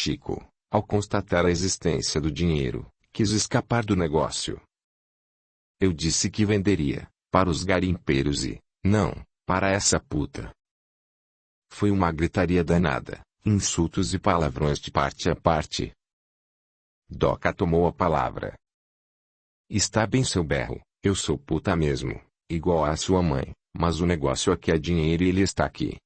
Chico, ao constatar a existência do dinheiro, quis escapar do negócio. Eu disse que venderia, para os garimpeiros e, não, para essa puta. Foi uma gritaria danada, insultos e palavrões de parte a parte. Doca tomou a palavra. Está bem seu berro, eu sou puta mesmo, igual a sua mãe, mas o negócio aqui é dinheiro e ele está aqui.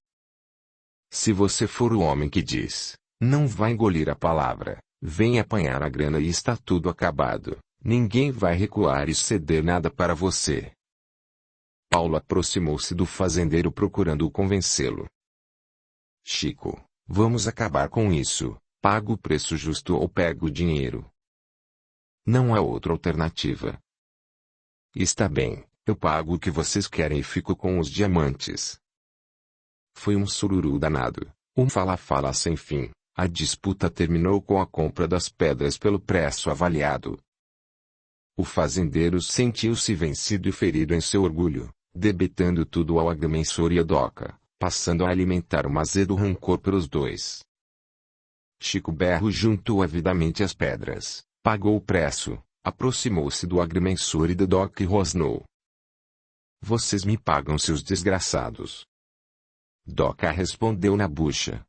Se você for o homem que diz, não vai engolir a palavra, vem apanhar a grana e está tudo acabado, ninguém vai recuar e ceder nada para você. Paulo aproximou-se do fazendeiro procurando-o convencê-lo. Chico, vamos acabar com isso, pago o preço justo ou pego o dinheiro. Não há outra alternativa. Está bem, eu pago o que vocês querem e fico com os diamantes. Foi um sururu danado, um fala-fala sem fim. A disputa terminou com a compra das pedras pelo preço avaliado. O fazendeiro sentiu-se vencido e ferido em seu orgulho, debitando tudo ao agrimensor e a Doca, passando a alimentar um azedo rancor pelos dois. Chico Berro juntou avidamente as pedras, pagou o preço, aproximou-se do agrimensor e da Doca e rosnou. Vocês me pagam, seus desgraçados. Doca respondeu na bucha.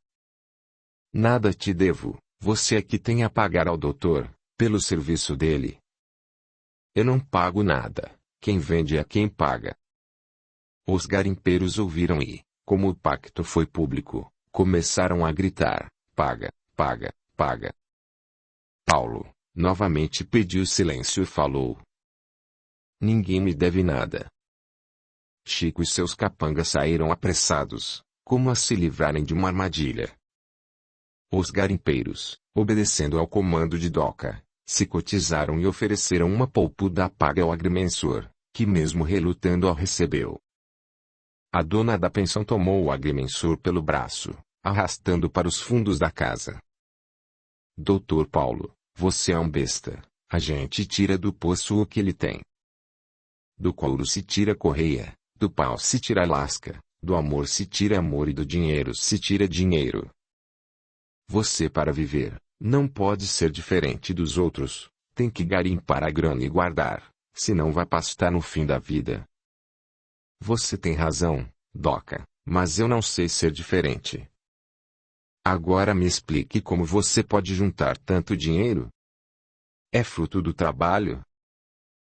Nada te devo, você é que tem a pagar ao doutor, pelo serviço dele. Eu não pago nada, quem vende é quem paga. Os garimpeiros ouviram e, como o pacto foi público, começaram a gritar, paga, paga, paga. Paulo, novamente pediu silêncio e falou. Ninguém me deve nada. Chico e seus capangas saíram apressados, como a se livrarem de uma armadilha. Os garimpeiros, obedecendo ao comando de Doca, se cotizaram e ofereceram uma polpuda paga ao agrimensor, que mesmo relutando a recebeu. A dona da pensão tomou o agrimensor pelo braço, arrastando para os fundos da casa. Doutor Paulo, você é um besta, a gente tira do poço o que ele tem. Do couro se tira correia, do pau se tira lasca, do amor se tira amor e do dinheiro se tira dinheiro. Você para viver, não pode ser diferente dos outros, tem que garimpar a grana e guardar, senão vai pastar no fim da vida. Você tem razão, Doca, mas eu não sei ser diferente. Agora me explique como você pode juntar tanto dinheiro? É fruto do trabalho?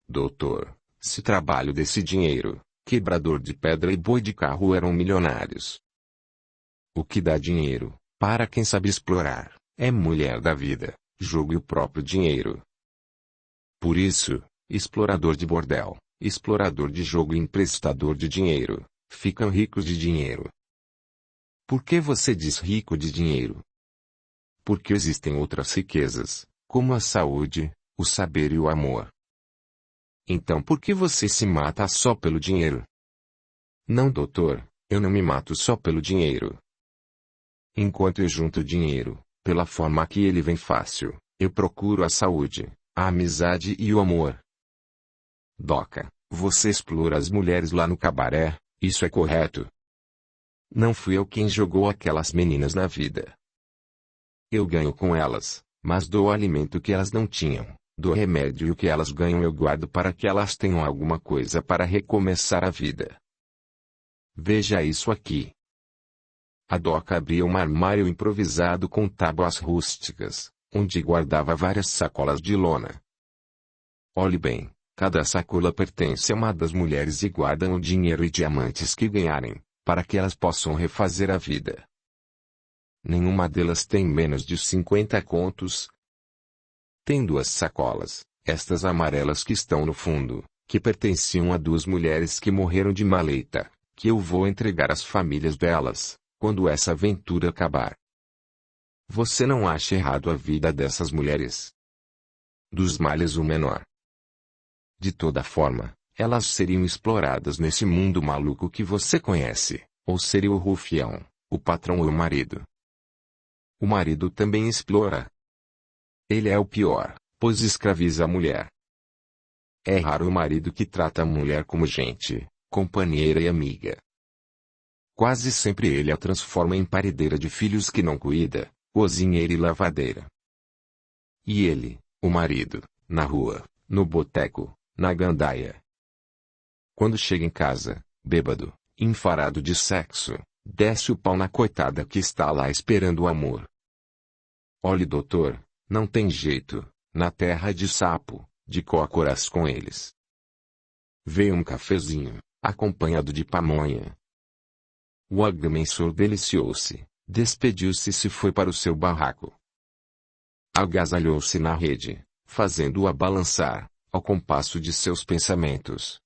Doutor, se trabalho desse dinheiro, quebrador de pedra e boi de carro eram milionários. O que dá dinheiro, para quem sabe explorar, é mulher da vida, jogo e o próprio dinheiro. Por isso, explorador de bordel, explorador de jogo e emprestador de dinheiro, ficam ricos de dinheiro. Por que você diz rico de dinheiro? Porque existem outras riquezas, como a saúde, o saber e o amor. Então por que você se mata só pelo dinheiro? Não, doutor, eu não me mato só pelo dinheiro. Enquanto eu junto dinheiro, pela forma que ele vem fácil, eu procuro a saúde, a amizade e o amor. Doca, você explora as mulheres lá no cabaré, isso é correto? Não fui eu quem jogou aquelas meninas na vida. Eu ganho com elas, mas dou o alimento que elas não tinham, dou remédio e o que elas ganham eu guardo para que elas tenham alguma coisa para recomeçar a vida. Veja isso aqui. A Doca abria um armário improvisado com tábuas rústicas, onde guardava várias sacolas de lona. Olhe bem, cada sacola pertence a uma das mulheres e guardam o dinheiro e diamantes que ganharem, para que elas possam refazer a vida. Nenhuma delas tem menos de 50 contos. Tem duas sacolas, estas amarelas que estão no fundo, que pertenciam a duas mulheres que morreram de maleta, que eu vou entregar às famílias delas, quando essa aventura acabar. Você não acha errado a vida dessas mulheres? Dos males o menor. De toda forma, elas seriam exploradas nesse mundo maluco que você conhece, ou seria o rufião, o patrão ou o marido. O marido também explora. Ele é o pior, pois escraviza a mulher. É raro o marido que trata a mulher como gente, companheira e amiga. Quase sempre ele a transforma em paredeira de filhos que não cuida, cozinheira e lavadeira. E ele, o marido, na rua, no boteco, na gandaia. Quando chega em casa, bêbado, enfarado de sexo, desce o pau na coitada que está lá esperando o amor. Olhe, doutor, não tem jeito, na terra de sapo, de cócoras com eles. Veio um cafezinho, acompanhado de pamonha. O agrimensor deliciou-se, despediu-se e se foi para o seu barraco. Agasalhou-se na rede, fazendo-a balançar, ao compasso de seus pensamentos.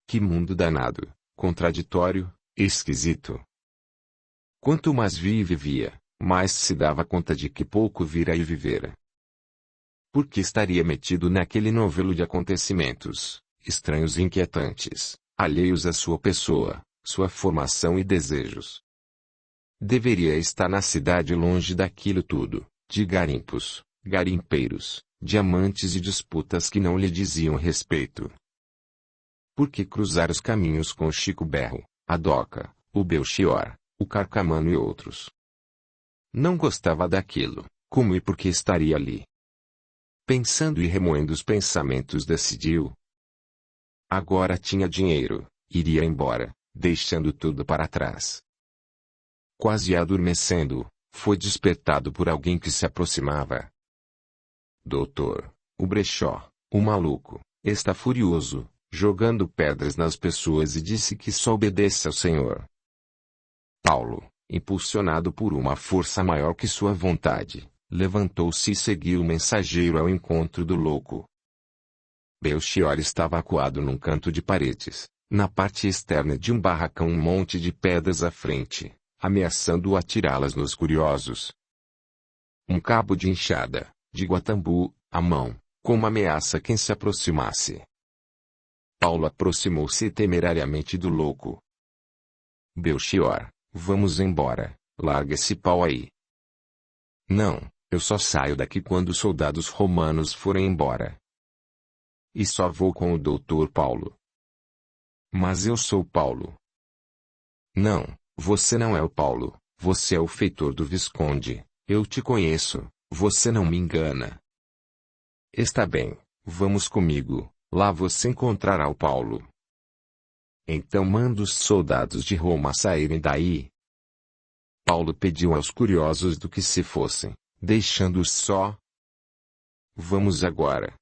Que mundo danado, contraditório, esquisito. Quanto mais vivia, mais se dava conta de que pouco vira e vivera. Por que estaria metido naquele novelo de acontecimentos, estranhos e inquietantes, alheios à sua pessoa, sua formação e desejos? Deveria estar na cidade longe daquilo tudo, de garimpos, garimpeiros, diamantes e disputas que não lhe diziam respeito. Por que cruzar os caminhos com Chico Berro, a Doca, o Belchior, o Carcamano e outros? Não gostava daquilo, como e por que estaria ali? Pensando e remoendo os pensamentos, decidiu. Agora tinha dinheiro, iria embora, deixando tudo para trás. Quase adormecendo, foi despertado por alguém que se aproximava. Doutor, o brechó, o maluco, está furioso, jogando pedras nas pessoas e disse que só obedece ao senhor. Paulo, impulsionado por uma força maior que sua vontade, levantou-se e seguiu o mensageiro ao encontro do louco. Belchior estava acuado num canto de paredes, na parte externa de um barracão, um monte de pedras à frente, ameaçando atirá-las nos curiosos. Um cabo de enxada, de guatambu, à mão, como ameaça quem se aproximasse. Paulo aproximou-se temerariamente do louco. Belchior, vamos embora, larga esse pau aí. Não, eu só saio daqui quando os soldados romanos forem embora. E só vou com o doutor Paulo. Mas eu sou Paulo. Não, você não é o Paulo, você é o feitor do Visconde, eu te conheço, você não me engana. Está bem, vamos comigo, lá você encontrará o Paulo. Então manda os soldados de Roma saírem daí. Paulo pediu aos curiosos do que se fossem, deixando-os só. Vamos agora.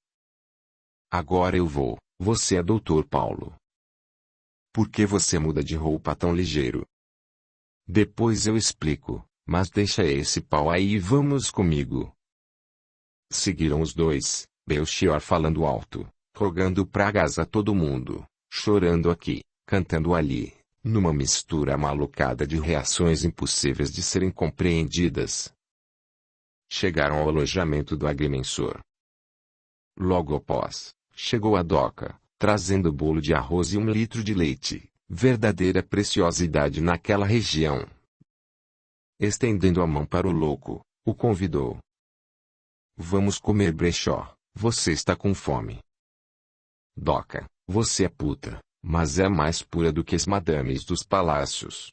Agora eu vou, você é doutor Paulo. Por que você muda de roupa tão ligeiro? Depois eu explico, mas deixa esse pau aí e vamos comigo. Seguiram os dois, Belchior falando alto, rogando pragas a todo mundo, chorando aqui, cantando ali, numa mistura malucada de reações impossíveis de serem compreendidas. Chegaram ao alojamento do agrimensor. Logo após, chegou a Doca, trazendo bolo de arroz e 1 litro de leite, verdadeira preciosidade naquela região. Estendendo a mão para o louco, o convidou. Vamos comer, brechó, você está com fome. Doca, você é puta, mas é mais pura do que as madames dos palácios.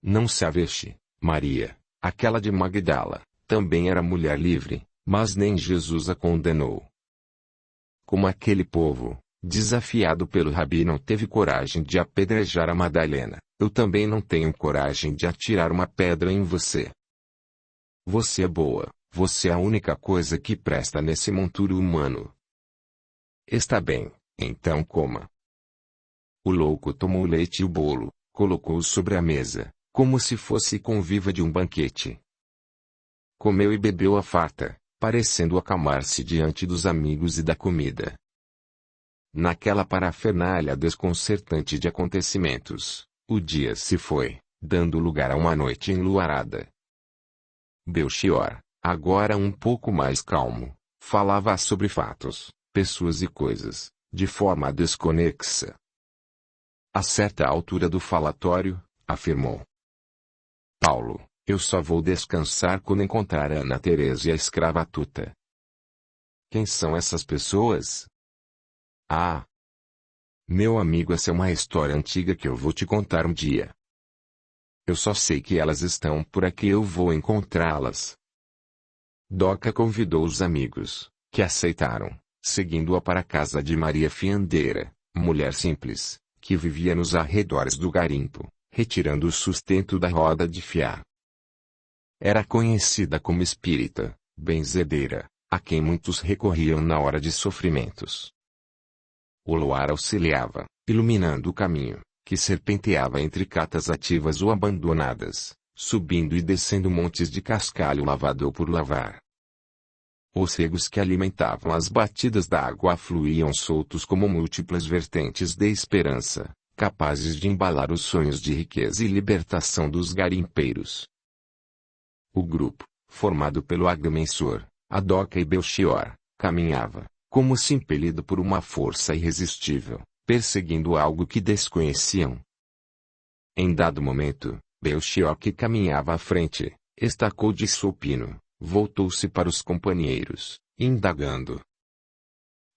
Não se avexe, Maria, aquela de Magdala, também era mulher livre, mas nem Jesus a condenou. Como aquele povo, desafiado pelo rabi, não teve coragem de apedrejar a Madalena, eu também não tenho coragem de atirar uma pedra em você. Você é boa, você é a única coisa que presta nesse monturo humano. Está bem, então coma. O louco tomou o leite e o bolo, colocou-os sobre a mesa, como se fosse conviva de um banquete. Comeu e bebeu à farta, parecendo acalmar-se diante dos amigos e da comida. Naquela parafernália desconcertante de acontecimentos, o dia se foi, dando lugar a uma noite enluarada. Belchior, agora um pouco mais calmo, falava sobre fatos, pessoas e coisas, de forma desconexa. A certa altura do falatório, afirmou: Paulo, eu só vou descansar quando encontrar Ana Teresa e a escrava Tuta. Quem são essas pessoas? Ah! Meu amigo, essa é uma história antiga que eu vou te contar um dia. Eu só sei que elas estão por aqui e eu vou encontrá-las. Doca convidou os amigos, que aceitaram, seguindo-a para a casa de Maria Fiandeira, mulher simples, que vivia nos arredores do garimpo, retirando o sustento da roda de fiar. Era conhecida como espírita, benzedeira, a quem muitos recorriam na hora de sofrimentos. O luar auxiliava, iluminando o caminho, que serpenteava entre catas ativas ou abandonadas, subindo e descendo montes de cascalho lavado ou por lavar. Os regos que alimentavam as batidas da água fluíam soltos como múltiplas vertentes de esperança, capazes de embalar os sonhos de riqueza e libertação dos garimpeiros. O grupo, formado pelo agrimensor, a Doca e Belchior, caminhava, como se impelido por uma força irresistível, perseguindo algo que desconheciam. Em dado momento, Belchior, que caminhava à frente, estacou de supino, voltou-se para os companheiros, indagando: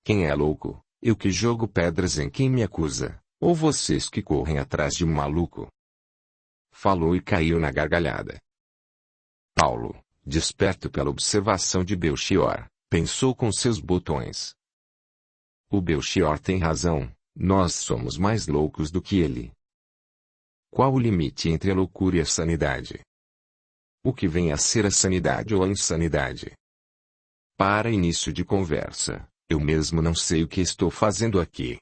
quem é louco, eu que jogo pedras em quem me acusa, ou vocês que correm atrás de um maluco? Falou e caiu na gargalhada. Paulo, desperto pela observação de Belchior, pensou com seus botões: o Belchior tem razão, nós somos mais loucos do que ele. Qual o limite entre a loucura e a sanidade? O que vem a ser a sanidade ou a insanidade? Para início de conversa, eu mesmo não sei o que estou fazendo aqui.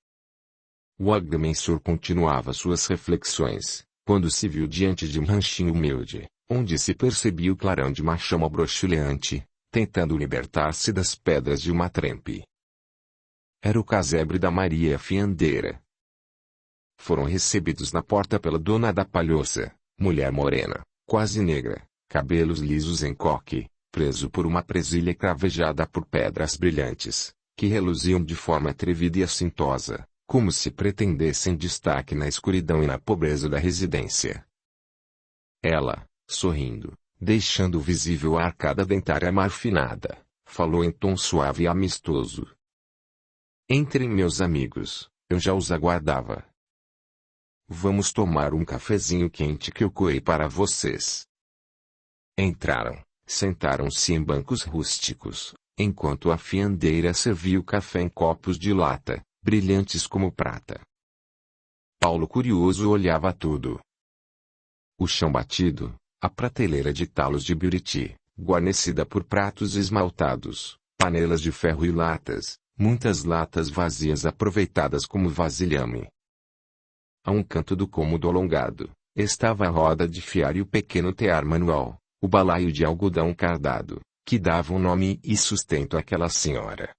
O agrimensor continuava suas reflexões, quando se viu diante de um ranchinho humilde, onde se percebia o clarão de uma chama broxuleante, tentando libertar-se das pedras de uma trempe. Era o casebre da Maria Fiandeira. Foram recebidos na porta pela dona da Palhoça, mulher morena, quase negra, cabelos lisos em coque, preso por uma presilha cravejada por pedras brilhantes, que reluziam de forma atrevida e assintosa, como se pretendessem destaque na escuridão e na pobreza da residência. Ela, sorrindo, deixando visível a arcada dentária marfinada, falou em tom suave e amistoso: entrem, meus amigos, eu já os aguardava. Vamos tomar um cafezinho quente que eu coei para vocês. Entraram, sentaram-se em bancos rústicos, enquanto a fiandeira servia o café em copos de lata, brilhantes como prata. Paulo, curioso, olhava tudo. O chão batido, a prateleira de talos de buriti, guarnecida por pratos esmaltados, panelas de ferro e latas, muitas latas vazias aproveitadas como vasilhame. A um canto do cômodo alongado, estava a roda de fiar e o pequeno tear manual, o balaio de algodão cardado, que davam nome e sustento àquela senhora.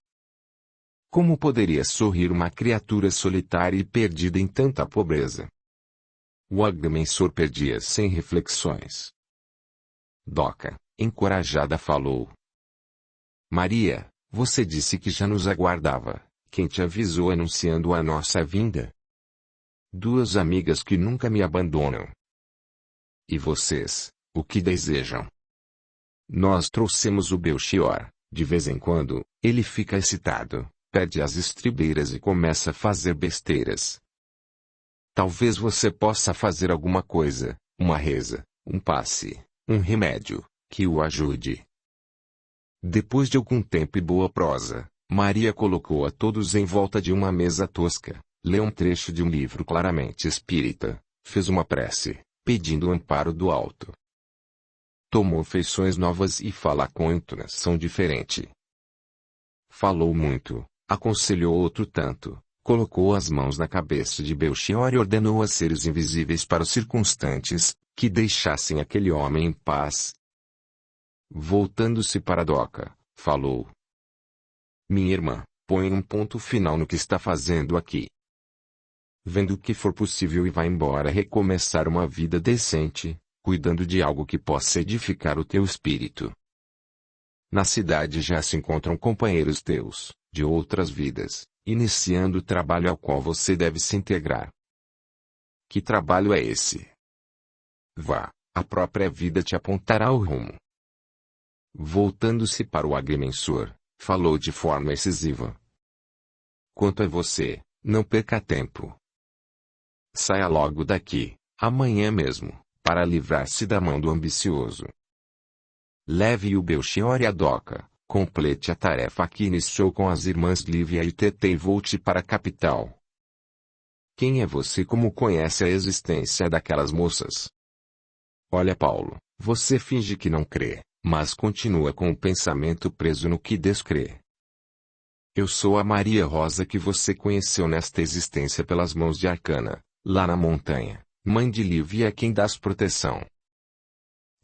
Como poderia sorrir uma criatura solitária e perdida em tanta pobreza? O agrimensor perdia-se em reflexões. Doca, encorajada, falou: Maria, você disse que já nos aguardava. Quem te avisou anunciando a nossa vinda? Duas amigas que nunca me abandonam. E vocês, o que desejam? Nós trouxemos o Belchior. De vez em quando, ele fica excitado, perde as estribeiras e começa a fazer besteiras. Talvez você possa fazer alguma coisa, uma reza, um passe, um remédio, que o ajude. Depois de algum tempo e boa prosa, Maria colocou a todos em volta de uma mesa tosca, leu um trecho de um livro claramente espírita, fez uma prece, pedindo amparo do alto. Tomou feições novas e fala com entonação diferente. Falou muito, aconselhou outro tanto, colocou as mãos na cabeça de Belchior e ordenou a seres invisíveis para os circunstantes, que deixassem aquele homem em paz. Voltando-se para Doca, falou: minha irmã, põe um ponto final no que está fazendo aqui. Vendo o que for possível e vá embora recomeçar uma vida decente, cuidando de algo que possa edificar o teu espírito. Na cidade já se encontram companheiros teus, de outras vidas, iniciando o trabalho ao qual você deve se integrar. Que trabalho é esse? Vá, a própria vida te apontará o rumo. Voltando-se para o agrimensor, falou de forma incisiva: quanto a você, não perca tempo. Saia logo daqui, amanhã mesmo, para livrar-se da mão do ambicioso. Leve o Belchior e a Doca, complete a tarefa que iniciou com as irmãs Lívia e Tete e volte para a capital. Quem é você? Como conhece a existência daquelas moças? Olha, Paulo, você finge que não crê, mas continua com o pensamento preso no que descrê. Eu sou a Maria Rosa que você conheceu nesta existência pelas mãos de Arcana, lá na montanha, mãe de Lívia quem dás proteção.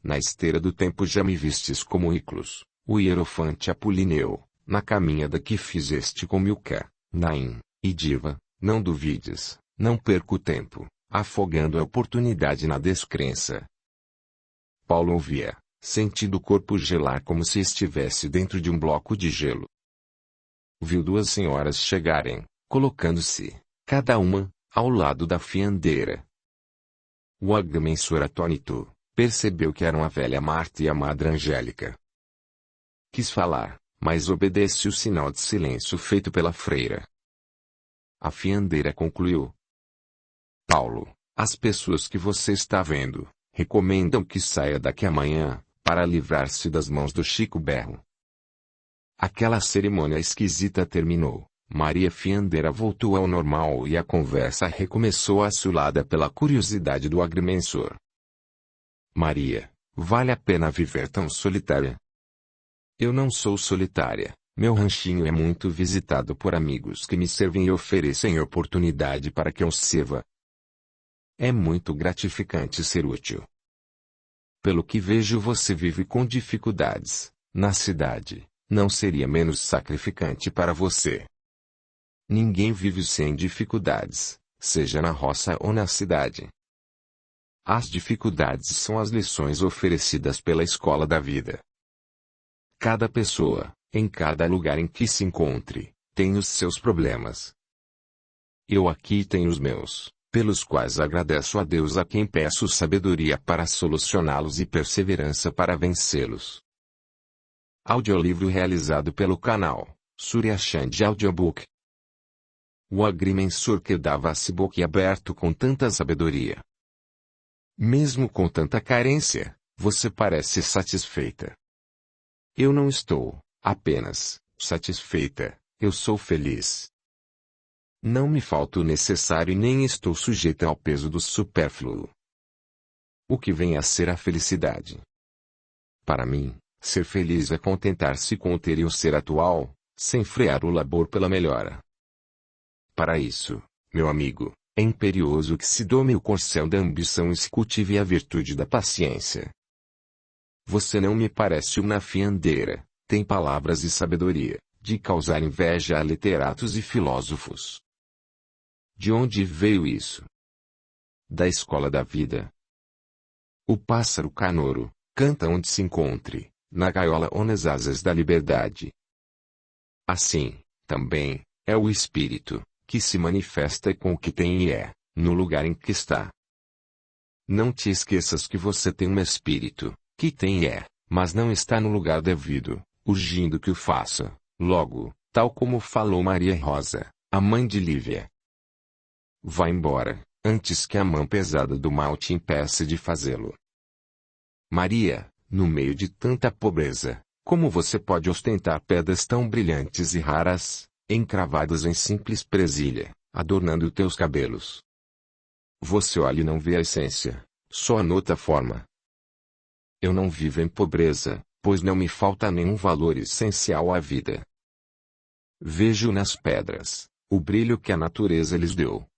Na esteira do tempo já me vistes como Iclos, o hierofante Apolineu, na caminhada que fizeste com Milca, Naim, e Diva, não duvides, não perco o tempo, afogando a oportunidade na descrença. Paulo ouvia, sentindo o corpo gelar como se estivesse dentro de um bloco de gelo. Viu duas senhoras chegarem, colocando-se, cada uma, ao lado da fiandeira. O agrimensor atônito, percebeu que eram a velha Marta e a Madre Angélica. Quis falar, mas obedece o sinal de silêncio feito pela freira. A fiandeira concluiu. Paulo, as pessoas que você está vendo, recomendam que saia daqui amanhã, para livrar-se das mãos do Chico Berro. Aquela cerimônia esquisita terminou, Maria Fiandeira voltou ao normal e a conversa recomeçou assolada pela curiosidade do agrimensor. Maria, vale a pena viver tão solitária? Eu não sou solitária, meu ranchinho é muito visitado por amigos que me servem e oferecem oportunidade para que eu sirva. É muito gratificante ser útil. Pelo que vejo você vive com dificuldades, na cidade. Não seria menos sacrificante para você. Ninguém vive sem dificuldades, seja na roça ou na cidade. As dificuldades são as lições oferecidas pela escola da vida. Cada pessoa, em cada lugar em que se encontre, tem os seus problemas. Eu aqui tenho os meus, pelos quais agradeço a Deus a quem peço sabedoria para solucioná-los e perseverança para vencê-los. Audiolivro realizado pelo canal Surya Chand Audiobook. O agrimensor quedava-se boquiaberto com tanta sabedoria. Mesmo com tanta carência, você parece satisfeita. Eu não estou, apenas, satisfeita, eu sou feliz. Não me falta o necessário e nem estou sujeita ao peso do supérfluo. O que vem a ser a felicidade? Para mim, ser feliz é contentar-se com o ter e o ser atual, sem frear o labor pela melhora. Para isso, meu amigo, é imperioso que se dome o corcel da ambição e se cultive a virtude da paciência. Você não me parece uma fiandeira, tem palavras e sabedoria, de causar inveja a literatos e filósofos. De onde veio isso? Da escola da vida. O pássaro canoro, canta onde se encontre, na gaiola ou nas asas da liberdade. Assim, também, é o espírito, que se manifesta com o que tem e é, no lugar em que está. Não te esqueças que você tem um espírito, que tem e é, mas não está no lugar devido, urgindo que o faça, logo, tal como falou Maria Rosa, a mãe de Lívia. Vá embora, antes que a mão pesada do mal te impeça de fazê-lo. Maria, no meio de tanta pobreza, como você pode ostentar pedras tão brilhantes e raras, encravadas em simples presilha, adornando teus cabelos? Você olha e não vê a essência, só anota a forma. Eu não vivo em pobreza, pois não me falta nenhum valor essencial à vida. Vejo nas pedras, o brilho que a natureza lhes deu.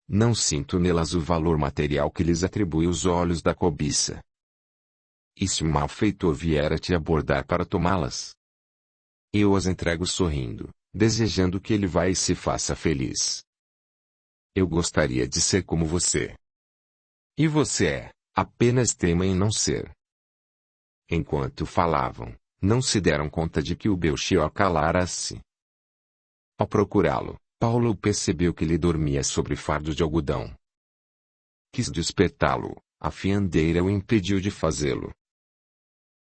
Não sinto nelas o valor material que lhes atribui os olhos da cobiça. E se um malfeitor vier a te abordar para tomá-las? Eu as entrego sorrindo, desejando que ele vá e se faça feliz. Eu gostaria de ser como você. E você é, apenas teima em não ser. Enquanto falavam, não se deram conta de que o Belchior calara-se. Ao procurá-lo, Paulo percebeu que ele dormia sobre fardo de algodão. Quis despertá-lo, a fiandeira o impediu de fazê-lo.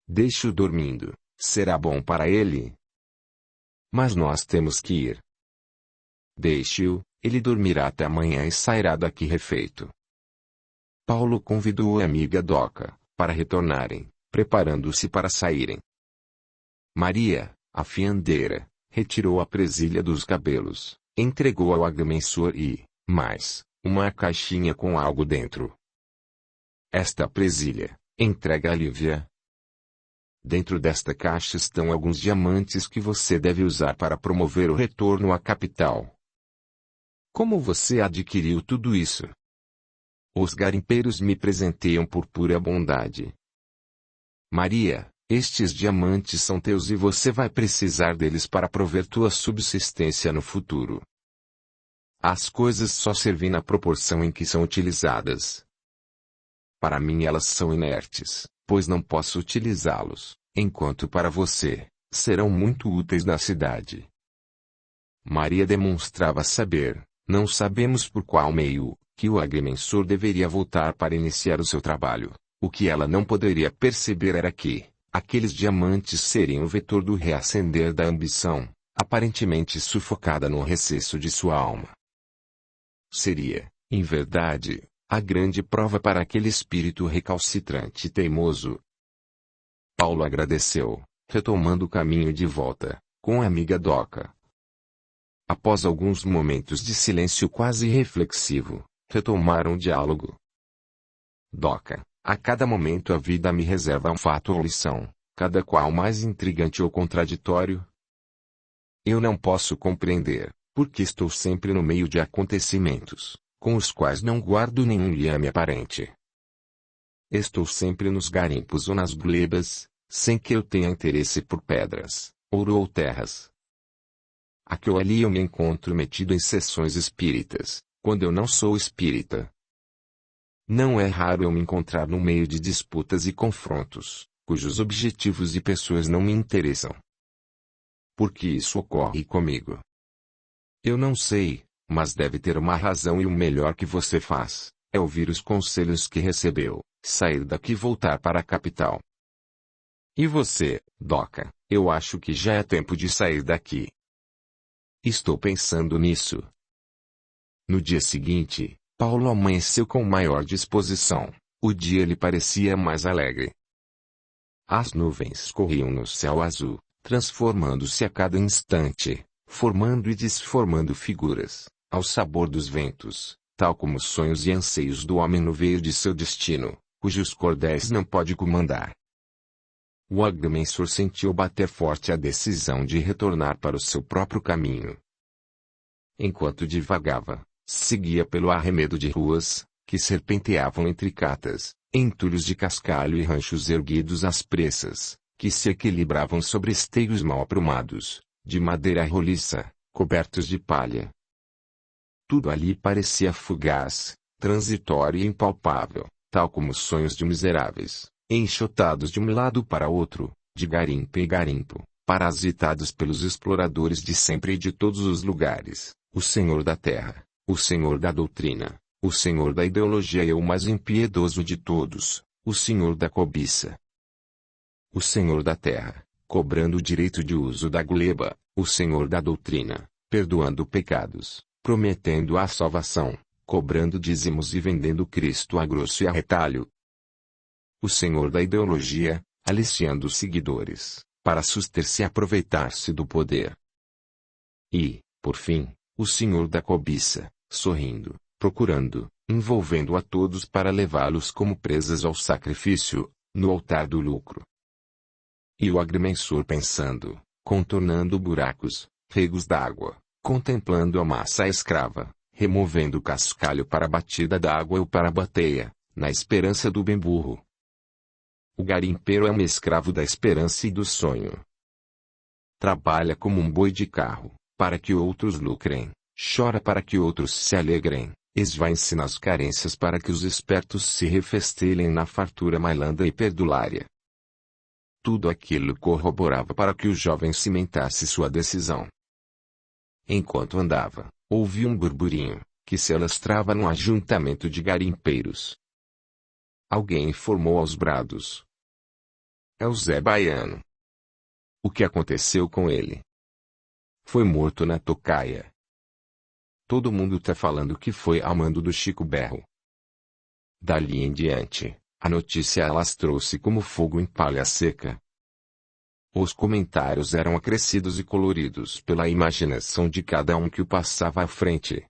Deixe-o dormindo, será bom para ele. Mas nós temos que ir. Deixe-o, ele dormirá até amanhã e sairá daqui refeito. Paulo convidou a amiga Doca, para retornarem, preparando-se para saírem. Maria, a fiandeira, retirou a presilha dos cabelos, entregou ao agrimensor e, mais, uma caixinha com algo dentro. Esta presilha, entrega a Lívia. Dentro desta caixa estão alguns diamantes que você deve usar para promover o retorno à capital. Como você adquiriu tudo isso? Os garimpeiros me presenteiam por pura bondade. Maria, estes diamantes são teus e você vai precisar deles para prover tua subsistência no futuro. As coisas só servem na proporção em que são utilizadas. Para mim elas são inertes, pois não posso utilizá-los, enquanto para você, serão muito úteis na cidade. Maria demonstrava saber, não sabemos por qual meio, que o agrimensor deveria voltar para iniciar o seu trabalho. O que ela não poderia perceber era que, aqueles diamantes seriam o vetor do reacender da ambição, aparentemente sufocada no recesso de sua alma. Seria, em verdade, a grande prova para aquele espírito recalcitrante e teimoso. Paulo agradeceu, retomando o caminho de volta, com a amiga Doca. Após alguns momentos de silêncio quase reflexivo, retomaram o diálogo. Doca, a cada momento a vida me reserva um fato ou lição, cada qual mais intrigante ou contraditório. Eu não posso compreender, porque estou sempre no meio de acontecimentos, com os quais não guardo nenhum liame aparente. Estou sempre nos garimpos ou nas glebas, sem que eu tenha interesse por pedras, ouro ou terras. Aqui ou ali eu me encontro metido em sessões espíritas, quando eu não sou espírita. Não é raro eu me encontrar no meio de disputas e confrontos, cujos objetivos e pessoas não me interessam. Por que isso ocorre comigo? Eu não sei, mas deve ter uma razão e o melhor que você faz, é ouvir os conselhos que recebeu, sair daqui e voltar para a capital. E você, Doca, eu acho que já é tempo de sair daqui. Estou pensando nisso. No dia seguinte, Paulo amanheceu com maior disposição. O dia lhe parecia mais alegre. As nuvens corriam no céu azul, transformando-se a cada instante, formando e desformando figuras, ao sabor dos ventos, tal como os sonhos e anseios do homem no veio de seu destino, cujos cordéis não pode comandar. O agrimensor sentiu bater forte a decisão de retornar para o seu próprio caminho. Enquanto divagava, seguia pelo arremedo de ruas, que serpenteavam entre catas, entulhos de cascalho e ranchos erguidos às pressas, que se equilibravam sobre esteios mal aprumados, de madeira roliça, cobertos de palha. Tudo ali parecia fugaz, transitório e impalpável, tal como os sonhos de miseráveis, enxotados de um lado para outro, de garimpo em garimpo, parasitados pelos exploradores de sempre e de todos os lugares, o Senhor da Terra, o Senhor da doutrina, o Senhor da ideologia e o mais impiedoso de todos, o Senhor da cobiça. O Senhor da Terra, cobrando o direito de uso da gleba, o Senhor da doutrina, perdoando pecados, prometendo a salvação, cobrando dízimos e vendendo Cristo a grosso e a retalho. O Senhor da ideologia, aliciando os seguidores, para suster-se e aproveitar-se do poder. E, por fim, o Senhor da cobiça, sorrindo, procurando, envolvendo a todos para levá-los como presas ao sacrifício, no altar do lucro. E o agrimensor pensando, contornando buracos, regos d'água, contemplando a massa escrava, removendo o cascalho para a batida d'água ou para a bateia, na esperança do bem burro. O garimpeiro é um escravo da esperança e do sonho. Trabalha como um boi de carro, para que outros lucrem, chora para que outros se alegrem, esvai-se nas carências para que os espertos se refestelem na fartura malandra e perdulária. Tudo aquilo corroborava para que o jovem cimentasse sua decisão. Enquanto andava, ouvi um burburinho, que se alastrava num ajuntamento de garimpeiros. Alguém informou aos brados. É o Zé Baiano. O que aconteceu com ele? Foi morto na tocaia. Todo mundo tá falando que foi ao mando do Chico Berro. Dali em diante, a notícia alastrou-se como fogo em palha seca. Os comentários eram acrescidos e coloridos pela imaginação de cada um que o passava à frente.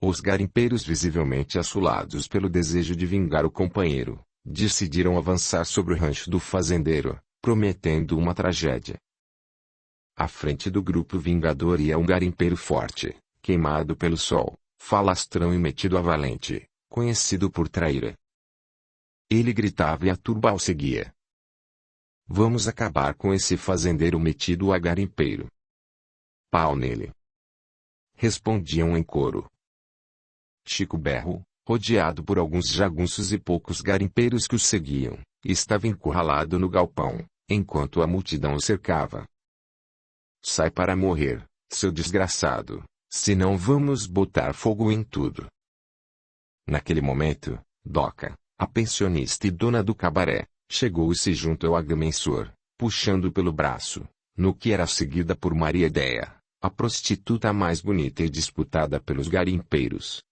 Os garimpeiros, visivelmente assolados pelo desejo de vingar o companheiro, decidiram avançar sobre o rancho do fazendeiro, prometendo uma tragédia. À frente do grupo vingador ia um garimpeiro forte, queimado pelo sol, falastrão e metido a valente, conhecido por Traíra. Ele gritava e a turba o seguia. Vamos acabar com esse fazendeiro metido a garimpeiro. Pau nele! Respondiam em coro. Chico Berro, rodeado por alguns jagunços e poucos garimpeiros que o seguiam, estava encurralado no galpão, enquanto a multidão o cercava. Sai para morrer, seu desgraçado, senão vamos botar fogo em tudo. Naquele momento, Doca, a pensionista e dona do cabaré, chegou e se juntou ao agrimensor, puxando pelo braço, no que era seguida por Maria Edéia, a prostituta mais bonita e disputada pelos garimpeiros.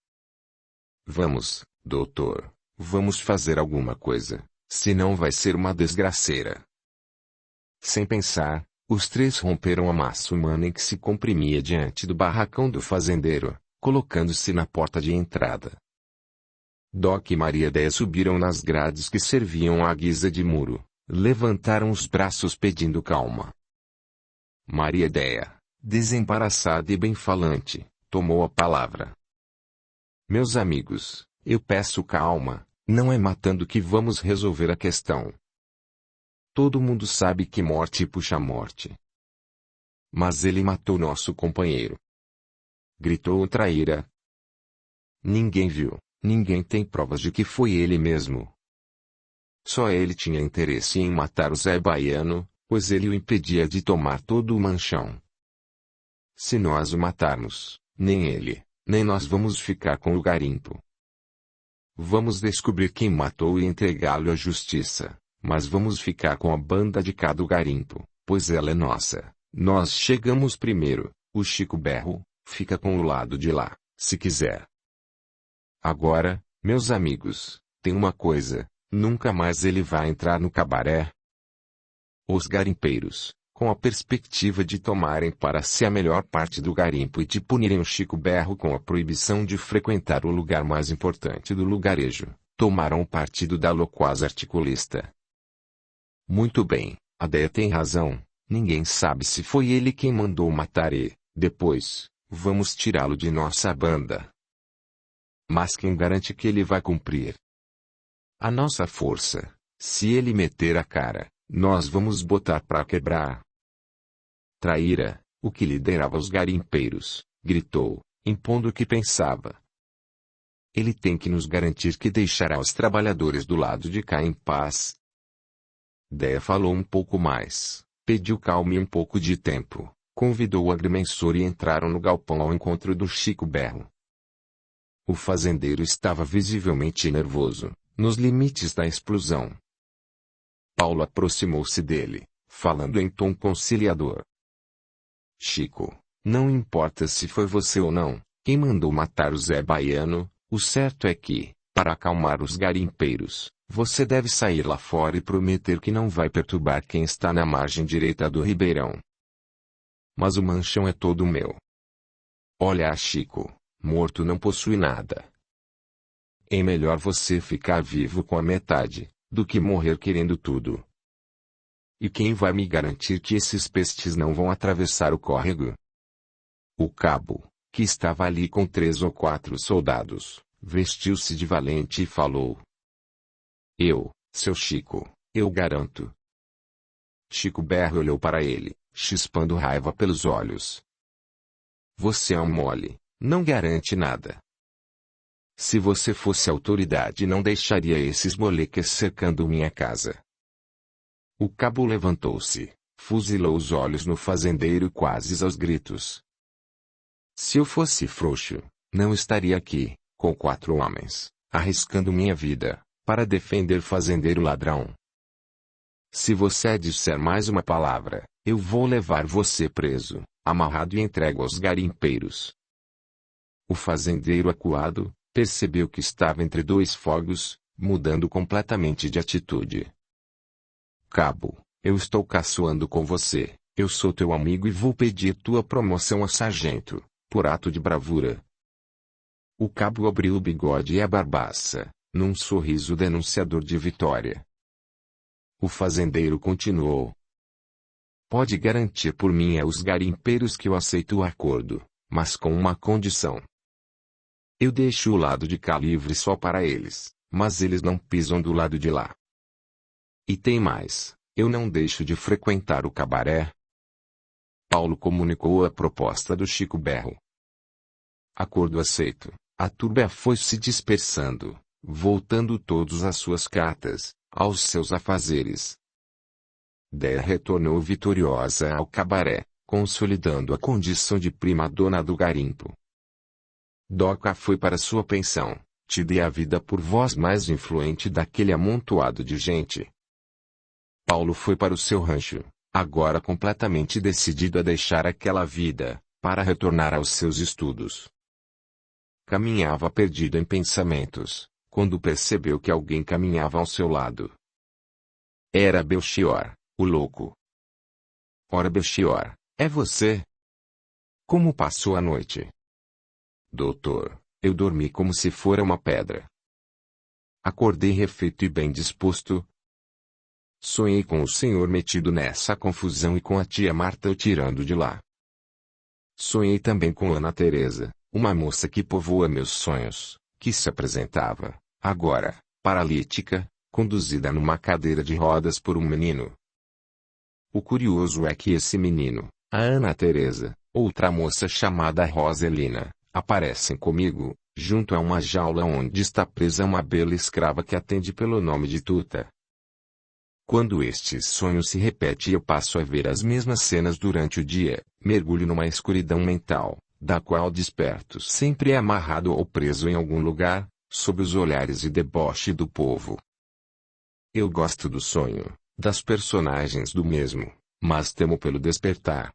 Vamos, doutor, vamos fazer alguma coisa, senão vai ser uma desgraceira. Sem pensar, os três romperam a massa humana em que se comprimia diante do barracão do fazendeiro, colocando-se na porta de entrada. Doc e Maria Edéia subiram nas grades que serviam à guisa de muro, levantaram os braços pedindo calma. Maria Edéia, desembaraçada e bem falante, tomou a palavra. Meus amigos, eu peço calma, não é matando que vamos resolver a questão. Todo mundo sabe que morte puxa morte. Mas ele matou nosso companheiro. Gritou o Traíra. Ninguém viu, ninguém tem provas de que foi ele mesmo. Só ele tinha interesse em matar o Zé Baiano, pois ele o impedia de tomar todo o manchão. Se nós o matarmos, nem ele, nem nós vamos ficar com o garimpo. Vamos descobrir quem matou e entregá-lo à justiça, mas vamos ficar com a banda de cá do garimpo, pois ela é nossa. Nós chegamos primeiro, o Chico Berro, fica com o lado de lá, se quiser. Agora, meus amigos, tem uma coisa, nunca mais ele vai entrar no cabaré. Os garimpeiros, com a perspectiva de tomarem para si a melhor parte do garimpo e de punirem o Chico Berro com a proibição de frequentar o lugar mais importante do lugarejo, tomaram o partido da loquaz articulista. Muito bem, a Déia tem razão, ninguém sabe se foi ele quem mandou matar e, depois, vamos tirá-lo de nossa banda. Mas quem garante que ele vai cumprir? A nossa força, se ele meter a cara, nós vamos botar pra quebrar. Traíra, o que liderava os garimpeiros, gritou, impondo o que pensava. Ele tem que nos garantir que deixará os trabalhadores do lado de cá em paz. Déia falou um pouco mais, pediu calma e um pouco de tempo, convidou o agrimensor e entraram no galpão ao encontro do Chico Berro. O fazendeiro estava visivelmente nervoso, nos limites da explosão. Paulo aproximou-se dele, falando em tom conciliador. Chico, não importa se foi você ou não, quem mandou matar o Zé Baiano, o certo é que, para acalmar os garimpeiros, você deve sair lá fora e prometer que não vai perturbar quem está na margem direita do Ribeirão. Mas o manchão é todo meu. Olha, Chico, morto não possui nada. É melhor você ficar vivo com a metade, do que morrer querendo tudo. E quem vai me garantir que esses pestes não vão atravessar o córrego? O cabo, que estava ali com 3 ou 4 soldados, vestiu-se de valente e falou. Eu, seu Chico, eu garanto. Chico Berro olhou para ele, chispando raiva pelos olhos. Você é um mole, não garante nada. Se você fosse autoridade não deixaria esses moleques cercando minha casa. O cabo levantou-se, fuzilou os olhos no fazendeiro quase aos gritos. Se eu fosse frouxo, não estaria aqui, com 4 homens, arriscando minha vida, para defender fazendeiro ladrão. Se você disser mais uma palavra, eu vou levar você preso, amarrado e entregue aos garimpeiros. O fazendeiro acuado, percebeu que estava entre dois fogos, mudando completamente de atitude. Cabo, eu estou caçoando com você, eu sou teu amigo e vou pedir tua promoção a sargento, por ato de bravura. O cabo abriu o bigode e a barbaça, num sorriso denunciador de vitória. O fazendeiro continuou. Pode garantir por mim aos garimpeiros que eu aceito o acordo, mas com uma condição. Eu deixo o lado de cá livre só para eles, mas eles não pisam do lado de lá. E tem mais, eu não deixo de frequentar o cabaré. Paulo comunicou a proposta do Chico Berro. Acordo aceito. A turba foi se dispersando, voltando todos às suas cartas, aos seus afazeres. Déia retornou vitoriosa ao cabaré, consolidando a condição de prima-dona do garimpo. Doca foi para sua pensão, tida a vida por voz mais influente daquele amontoado de gente. Paulo foi para o seu rancho, agora completamente decidido a deixar aquela vida, para retornar aos seus estudos. Caminhava perdido em pensamentos, quando percebeu que alguém caminhava ao seu lado. Era Belchior, o louco. Ora Belchior, é você? Como passou a noite? Doutor, eu dormi como se fora uma pedra. Acordei refeito e bem disposto. Sonhei com o senhor metido nessa confusão e com a tia Marta o tirando de lá. Sonhei também com Ana Teresa, uma moça que povoa meus sonhos, que se apresentava, agora, paralítica, conduzida numa cadeira de rodas por um menino. O curioso é que esse menino, a Ana Teresa, outra moça chamada Roselina, aparecem comigo, junto a uma jaula onde está presa uma bela escrava que atende pelo nome de Tuta. Quando este sonho se repete e eu passo a ver as mesmas cenas durante o dia, mergulho numa escuridão mental, da qual desperto sempre amarrado ou preso em algum lugar, sob os olhares e deboche do povo. Eu gosto do sonho, das personagens do mesmo, mas temo pelo despertar.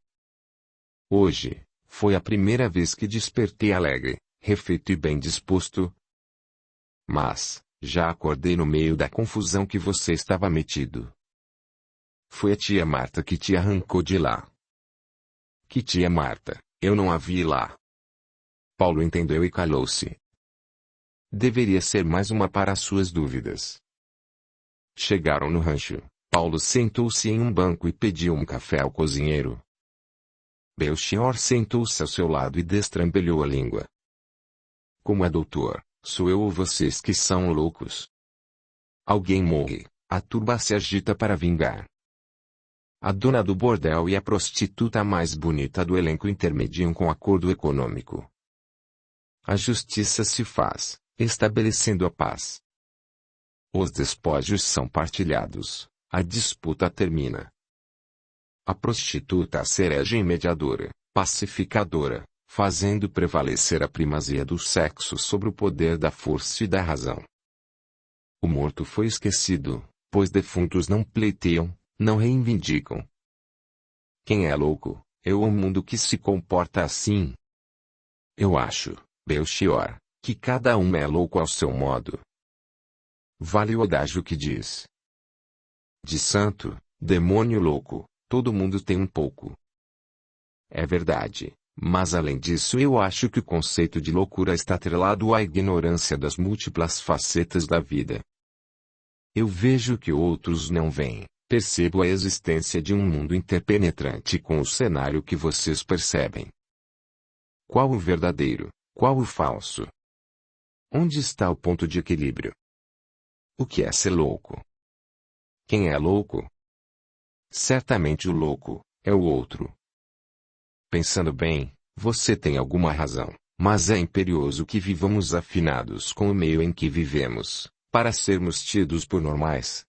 Hoje, foi a primeira vez que despertei alegre, refeito e bem disposto. Mas, já acordei no meio da confusão que você estava metido. Foi a tia Marta que te arrancou de lá. Que tia Marta? Eu não a vi lá. Paulo entendeu e calou-se. Deveria ser mais uma para as suas dúvidas. Chegaram no rancho. Paulo sentou-se em um banco e pediu um café ao cozinheiro. Belchior sentou-se ao seu lado e destrambelhou a língua. Como é, doutor? Sou eu ou vocês que são loucos? Alguém morre, a turba se agita para vingar. A dona do bordel e a prostituta mais bonita do elenco intermediam com acordo econômico. A justiça se faz, estabelecendo a paz. Os despojos são partilhados, a disputa termina. A prostituta se erege em mediadora, pacificadora, fazendo prevalecer a primazia do sexo sobre o poder da força e da razão. O morto foi esquecido, pois defuntos não pleiteiam, não reivindicam. Quem é louco, é o mundo que se comporta assim. Eu acho, Belchior, que cada um é louco ao seu modo. Vale o adágio que diz: de santo, demônio louco, todo mundo tem um pouco. É verdade. Mas além disso eu acho que o conceito de loucura está atrelado à ignorância das múltiplas facetas da vida. Eu vejo que outros não veem, percebo a existência de um mundo interpenetrante com o cenário que vocês percebem. Qual o verdadeiro, qual o falso? Onde está o ponto de equilíbrio? O que é ser louco? Quem é louco? Certamente o louco, é o outro. Pensando bem, você tem alguma razão, mas é imperioso que vivamos afinados com o meio em que vivemos, para sermos tidos por normais.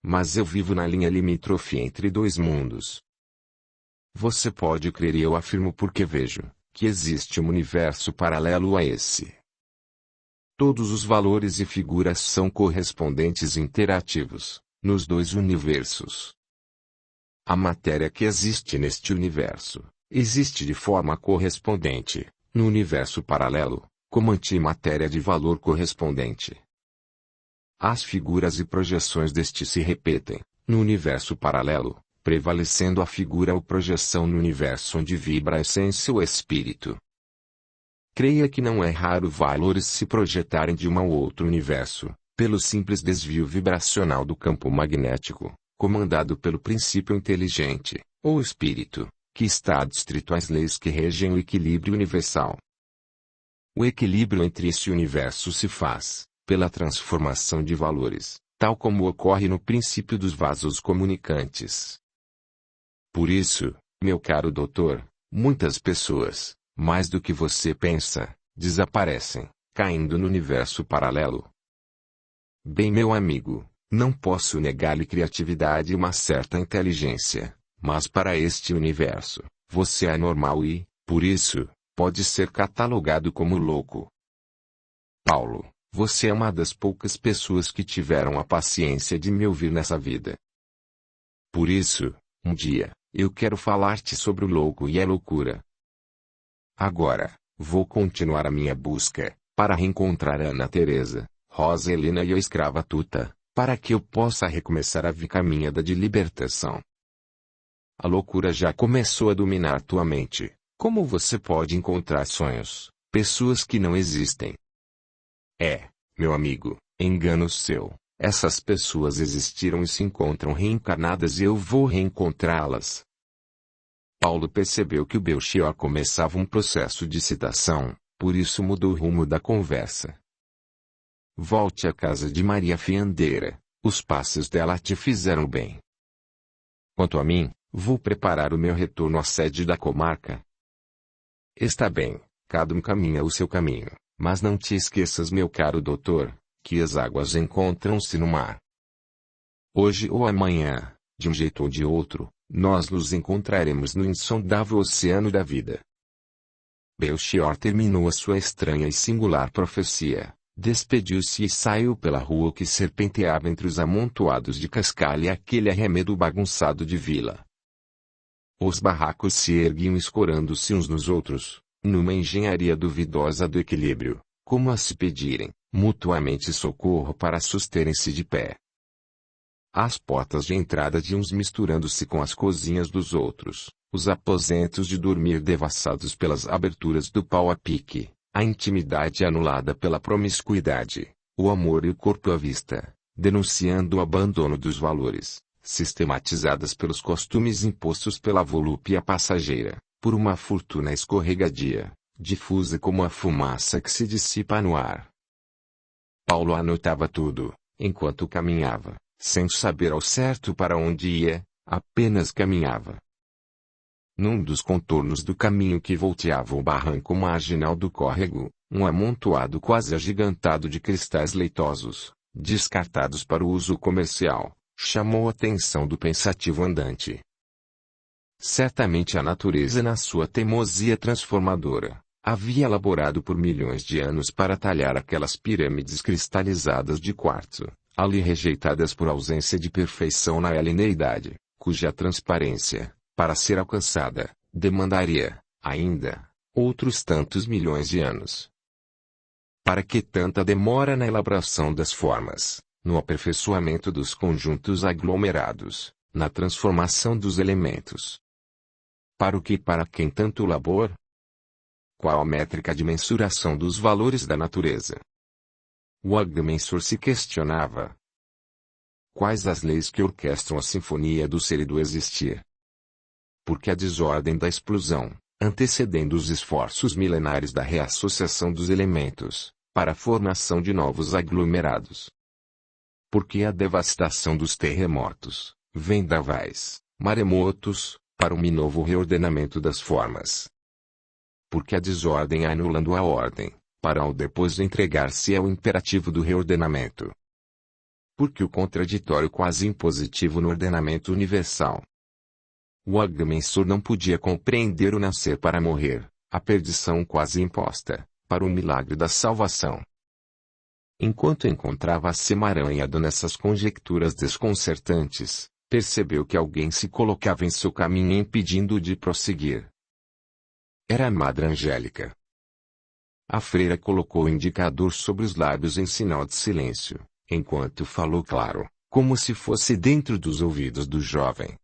Mas eu vivo na linha limítrofe entre dois mundos. Você pode crer e eu afirmo porque vejo que existe um universo paralelo a esse. Todos os valores e figuras são correspondentes e interativos, nos dois universos. A matéria que existe neste universo, existe de forma correspondente, no universo paralelo, como antimatéria de valor correspondente. As figuras e projeções deste se repetem, no universo paralelo, prevalecendo a figura ou projeção no universo onde vibra a essência ou espírito. Creia que não é raro valores se projetarem de um ao outro universo, pelo simples desvio vibracional do campo magnético, comandado pelo princípio inteligente, ou espírito, que está adstrito às leis que regem o equilíbrio universal. O equilíbrio entre esse universo se faz, pela transformação de valores, tal como ocorre no princípio dos vasos comunicantes. Por isso, meu caro doutor, muitas pessoas, mais do que você pensa, desaparecem, caindo no universo paralelo. Bem, meu amigo, não posso negar-lhe criatividade e uma certa inteligência, mas para este universo, você é normal e, por isso, pode ser catalogado como louco. Paulo, você é uma das poucas pessoas que tiveram a paciência de me ouvir nessa vida. Por isso, um dia, eu quero falar-te sobre o louco e a loucura. Agora, vou continuar a minha busca, para reencontrar Ana Teresa, Rosa Helena e a escrava Tuta, para que eu possa recomeçar a caminhada de libertação. A loucura já começou a dominar tua mente. Como você pode encontrar sonhos, pessoas que não existem? Meu amigo, engano seu. Essas pessoas existiram e se encontram reencarnadas e eu vou reencontrá-las. Paulo percebeu que o Belchior começava um processo de citação, por isso mudou o rumo da conversa. Volte à casa de Maria Fiandeira, os passos dela te fizeram bem. Quanto a mim, vou preparar o meu retorno à sede da comarca. Está bem, cada um caminha o seu caminho, mas não te esqueças, meu caro doutor, que as águas encontram-se no mar. Hoje ou amanhã, de um jeito ou de outro, nós nos encontraremos no insondável oceano da vida. Belchior terminou a sua estranha e singular profecia, despediu-se e saiu pela rua que serpenteava entre os amontoados de cascalho e aquele arremedo bagunçado de vila. Os barracos se erguiam escorando-se uns nos outros, numa engenharia duvidosa do equilíbrio, como a se pedirem, mutuamente socorro para susterem-se de pé. As portas de entrada de uns misturando-se com as cozinhas dos outros, os aposentos de dormir devassados pelas aberturas do pau a pique, a intimidade anulada pela promiscuidade, o amor e o corpo à vista, denunciando o abandono dos valores, sistematizadas pelos costumes impostos pela volúpia passageira, por uma fortuna escorregadia, difusa como a fumaça que se dissipa no ar. Paulo anotava tudo, enquanto caminhava, sem saber ao certo para onde ia, apenas caminhava. Num dos contornos do caminho que volteava o barranco marginal do córrego, um amontoado quase agigantado de cristais leitosos, descartados para o uso comercial, chamou a atenção do pensativo andante. Certamente a natureza, na sua teimosia transformadora, havia elaborado por milhões de anos para talhar aquelas pirâmides cristalizadas de quartzo, ali rejeitadas por ausência de perfeição na lineidade, cuja transparência, para ser alcançada, demandaria, ainda, outros tantos milhões de anos. Para que tanta demora na elaboração das formas, no aperfeiçoamento dos conjuntos aglomerados, na transformação dos elementos? Para o que e para quem tanto labor? Qual a métrica de mensuração dos valores da natureza? O agrimensor se questionava. Quais as leis que orquestram a sinfonia do ser e do existir? Porque a desordem da explosão, antecedendo os esforços milenares da reassociação dos elementos, para a formação de novos aglomerados. Porque a devastação dos terremotos, vendavais, maremotos, para um novo reordenamento das formas. Porque a desordem anulando a ordem, para ao depois entregar-se ao imperativo do reordenamento. Porque o contraditório quase impositivo no ordenamento universal. O agrimensor não podia compreender o nascer para morrer, a perdição quase imposta, para o milagre da salvação. Enquanto encontrava-se emaranhado nessas conjecturas desconcertantes, percebeu que alguém se colocava em seu caminho impedindo-o de prosseguir. Era a Madre Angélica. A freira colocou o indicador sobre os lábios em sinal de silêncio, enquanto falou claro, como se fosse dentro dos ouvidos do jovem.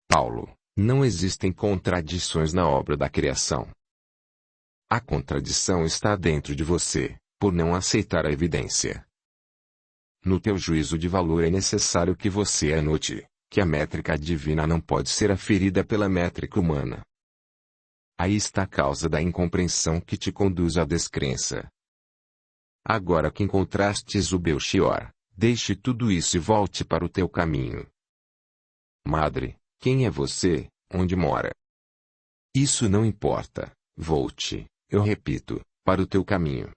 Paulo, não existem contradições na obra da criação. A contradição está dentro de você, por não aceitar a evidência. No teu juízo de valor é necessário que você anote que a métrica divina não pode ser aferida pela métrica humana. Aí está a causa da incompreensão que te conduz à descrença. Agora que encontrastes o Belchior, deixe tudo isso e volte para o teu caminho. Madre, quem é você, onde mora? Isso não importa, volte, eu repito, para o teu caminho.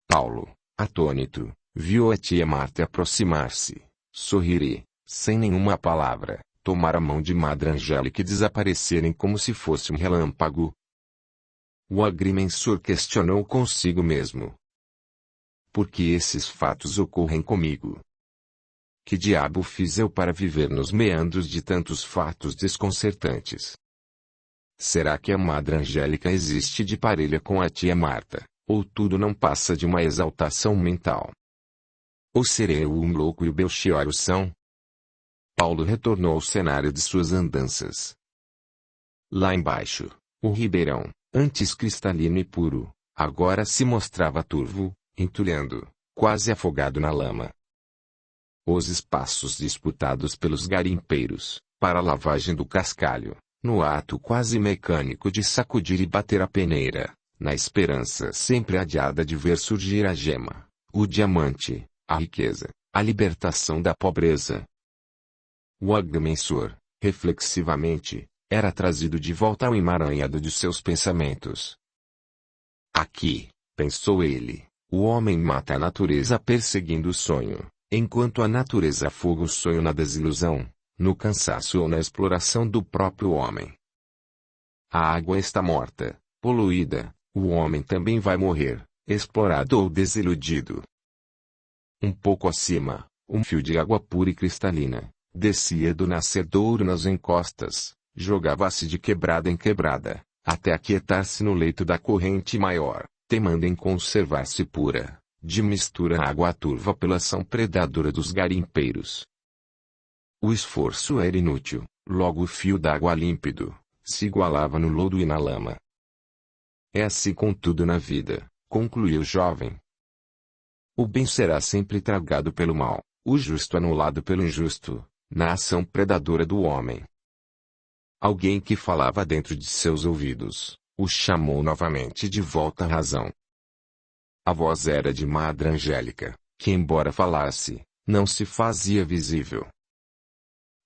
Paulo, atônito, viu a tia Marta aproximar-se, sorrir e, sem nenhuma palavra, tomar a mão de Madre Angélica e desaparecerem como se fosse um relâmpago. O agrimensor questionou consigo mesmo. Por que esses fatos ocorrem comigo? Que diabo fiz eu para viver nos meandros de tantos fatos desconcertantes? Será que a Madre Angélica existe de parelha com a tia Marta, ou tudo não passa de uma exaltação mental? Ou serei eu um louco e o Belchior o são? Paulo retornou ao cenário de suas andanças. Lá embaixo, o ribeirão, antes cristalino e puro, agora se mostrava turvo, entulhando, quase afogado na lama. Os espaços disputados pelos garimpeiros, para a lavagem do cascalho, no ato quase mecânico de sacudir e bater a peneira, na esperança sempre adiada de ver surgir a gema, o diamante, a riqueza, a libertação da pobreza. O agrimensor, reflexivamente, era trazido de volta ao emaranhado de seus pensamentos. Aqui, pensou ele, o homem mata a natureza perseguindo o sonho, enquanto a natureza afoga o sonho na desilusão, no cansaço ou na exploração do próprio homem. A água está morta, poluída, o homem também vai morrer, explorado ou desiludido. Um pouco acima, um fio de água pura e cristalina descia do nascedouro nas encostas, jogava-se de quebrada em quebrada, até aquietar-se no leito da corrente maior, temendo em conservar-se pura, de mistura água turva pela ação predadora dos garimpeiros. O esforço era inútil, logo o fio d'água límpido se igualava no lodo e na lama. É assim com tudo na vida, concluiu o jovem. O bem será sempre tragado pelo mal, o justo anulado pelo injusto, na ação predadora do homem. Alguém que falava dentro de seus ouvidos, o chamou novamente de volta à razão. A voz era de Madre Angélica, que embora falasse, não se fazia visível.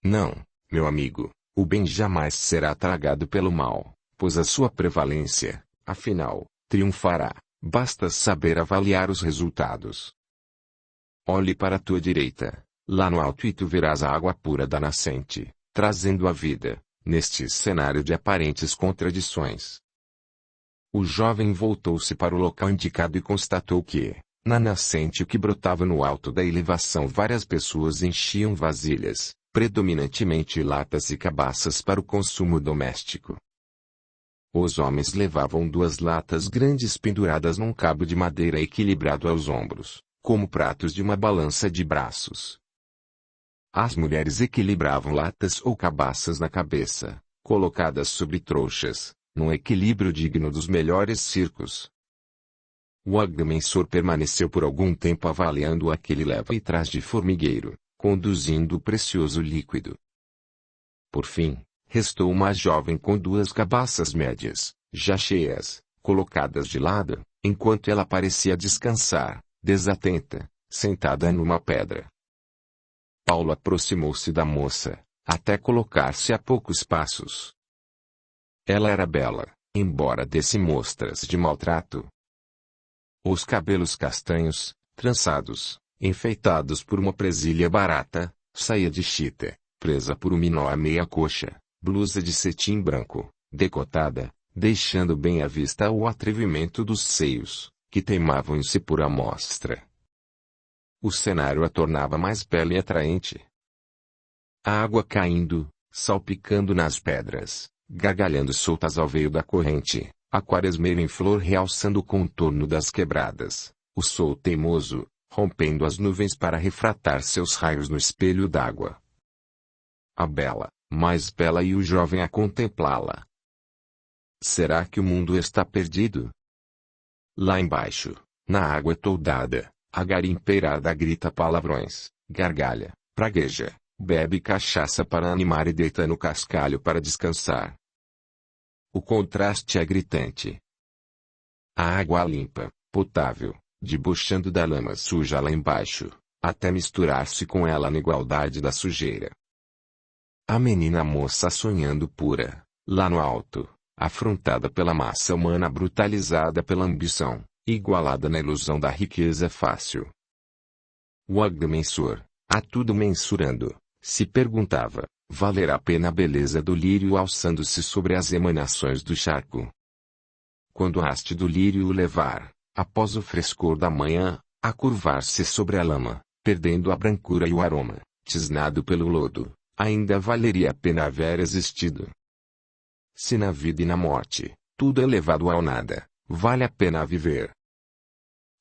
Não, meu amigo, o bem jamais será tragado pelo mal, pois a sua prevalência, afinal, triunfará, basta saber avaliar os resultados. Olhe para a tua direita, lá no alto e tu verás a água pura da nascente, trazendo a vida, neste cenário de aparentes contradições. O jovem voltou-se para o local indicado e constatou que, na nascente que brotava no alto da elevação, várias pessoas enchiam vasilhas, predominantemente latas e cabaças para o consumo doméstico. Os homens levavam 2 latas grandes penduradas num cabo de madeira equilibrado aos ombros, como pratos de uma balança de braços. As mulheres equilibravam latas ou cabaças na cabeça, colocadas sobre trouxas, num equilíbrio digno dos melhores circos. O agrimensor permaneceu por algum tempo avaliando aquele leva e trás de formigueiro, conduzindo o precioso líquido. Por fim, restou uma jovem com 2 cabaças médias, já cheias, colocadas de lado, enquanto ela parecia descansar, desatenta, sentada numa pedra. Paulo aproximou-se da moça, até colocar-se a poucos passos. Ela era bela, embora desse mostras de maltrato. Os cabelos castanhos, trançados, enfeitados por uma presilha barata, saia de chita, presa por um nó à meia coxa, blusa de cetim branco, decotada, deixando bem à vista o atrevimento dos seios, que teimavam em se pôr à mostra. O cenário a tornava mais bela e atraente. A água caindo, salpicando nas pedras, gargalhando soltas ao veio da corrente, a quaresmeira em flor realçando o contorno das quebradas, o sol teimoso, rompendo as nuvens para refratar seus raios no espelho d'água. A bela, mais bela e o jovem a contemplá-la. Será que o mundo está perdido? Lá embaixo, na água toldada, a garimpeirada grita palavrões, gargalha, pragueja, bebe cachaça para animar e deita no cascalho para descansar. O contraste é gritante. A água limpa, potável, debochando da lama suja lá embaixo, até misturar-se com ela na igualdade da sujeira. A menina moça sonhando pura, lá no alto, afrontada pela massa humana brutalizada pela ambição, igualada na ilusão da riqueza fácil. O agrimensor, a tudo mensurando, se perguntava, valerá a pena a beleza do lírio alçando-se sobre as emanações do charco? Quando a haste do lírio o levar, após o frescor da manhã, a curvar-se sobre a lama, perdendo a brancura e o aroma, tisnado pelo lodo, ainda valeria a pena haver existido. Se na vida e na morte, tudo é levado ao nada, vale a pena viver.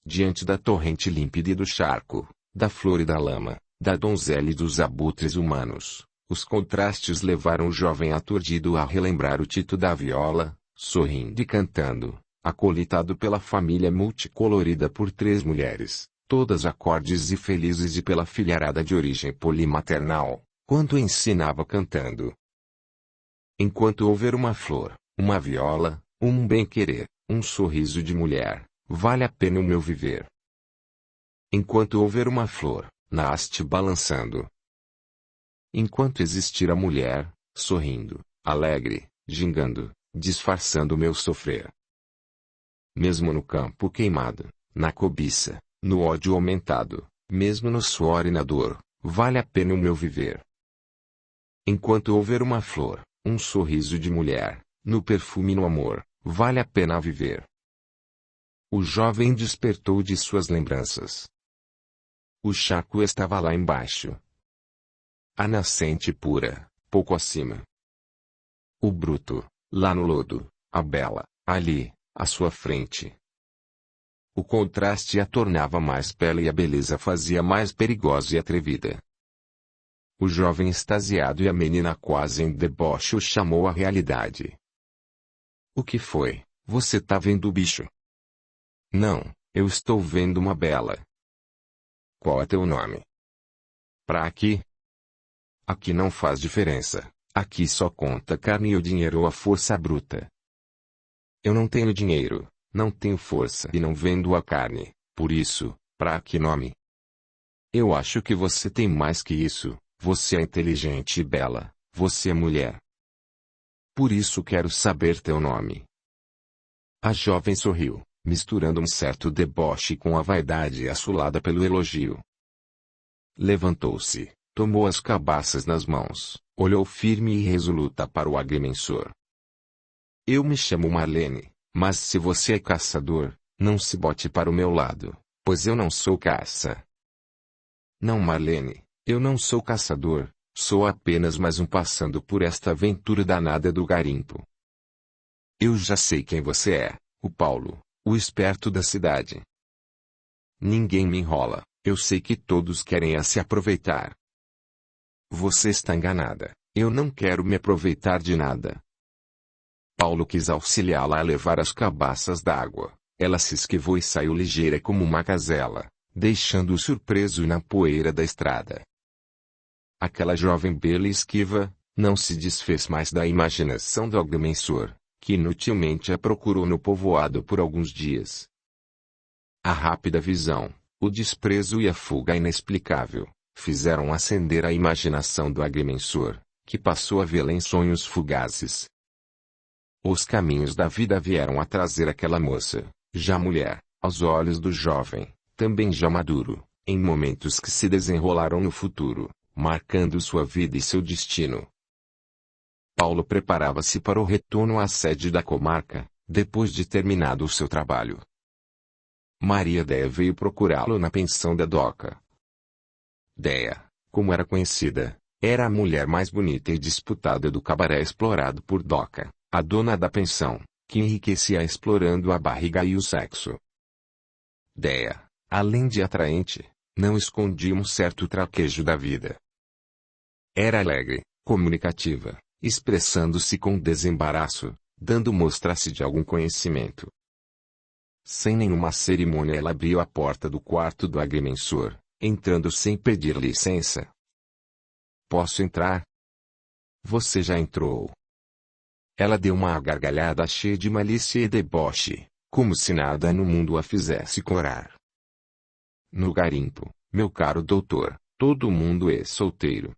Diante da torrente límpida e do charco, da flor e da lama, da donzela e dos abutres humanos, os contrastes levaram o jovem aturdido a relembrar o Tito da viola, sorrindo e cantando, acolitado pela família multicolorida por 3 mulheres, todas acordes e felizes e pela filharada de origem polimaternal, quando ensinava cantando. Enquanto houver uma flor, uma viola, um bem-querer, um sorriso de mulher, vale a pena o meu viver. Enquanto houver uma flor, na haste balançando. Enquanto existir a mulher, sorrindo, alegre, gingando, disfarçando o meu sofrer. Mesmo no campo queimado, na cobiça, no ódio aumentado, mesmo no suor e na dor, vale a pena o meu viver. Enquanto houver uma flor, um sorriso de mulher, no perfume e no amor, vale a pena viver. O jovem despertou de suas lembranças. O charco estava lá embaixo. A nascente pura, pouco acima. O bruto, lá no lodo, a bela, ali, à sua frente. O contraste a tornava mais bela e a beleza fazia mais perigosa e atrevida. O jovem extasiado e a menina quase em deboche o chamou à realidade. O que foi? Você tá vendo o bicho? Não, eu estou vendo uma bela. Qual é teu nome? Pra aqui? Aqui não faz diferença, aqui só conta carne e o dinheiro ou a força bruta. Eu não tenho dinheiro, não tenho força e não vendo a carne, por isso, pra que nome? Eu acho que você tem mais que isso. Você é inteligente e bela, você é mulher. Por isso quero saber teu nome. A jovem sorriu, misturando um certo deboche com a vaidade assolada pelo elogio. Levantou-se, tomou as cabaças nas mãos, olhou firme e resoluta para o agrimensor. Eu me chamo Marlene, mas se você é caçador, não se bote para o meu lado, pois eu não sou caça. Não, Marlene. Eu não sou caçador, sou apenas mais um passando por esta aventura danada do garimpo. Eu já sei quem você é, o Paulo, o esperto da cidade. Ninguém me enrola, eu sei que todos querem se aproveitar. Você está enganada, eu não quero me aproveitar de nada. Paulo quis auxiliá-la a levar as cabaças d'água, ela se esquivou e saiu ligeira como uma gazela, deixando-o surpreso na poeira da estrada. Aquela jovem bela e esquiva, não se desfez mais da imaginação do agrimensor, que inutilmente a procurou no povoado por alguns dias. A rápida visão, o desprezo e a fuga inexplicável, fizeram acender a imaginação do agrimensor, que passou a vê-la em sonhos fugazes. Os caminhos da vida vieram a trazer aquela moça, já mulher, aos olhos do jovem, também já maduro, em momentos que se desenrolaram no futuro, marcando sua vida e seu destino. Paulo preparava-se para o retorno à sede da comarca, depois de terminado o seu trabalho. Maria Déia veio procurá-lo na pensão da Doca. Déia, como era conhecida, era a mulher mais bonita e disputada do cabaré explorado por Doca, a dona da pensão, que enriquecia explorando a barriga e o sexo. Dea, além de atraente, não escondia um certo traquejo da vida. Era alegre, comunicativa, expressando-se com desembaraço, dando mostrar-se de algum conhecimento. Sem nenhuma cerimônia ela abriu a porta do quarto do agrimensor, entrando sem pedir licença. Posso entrar? Você já entrou. Ela deu uma gargalhada cheia de malícia e deboche, como se nada no mundo a fizesse corar. No garimpo, meu caro doutor, todo mundo é solteiro.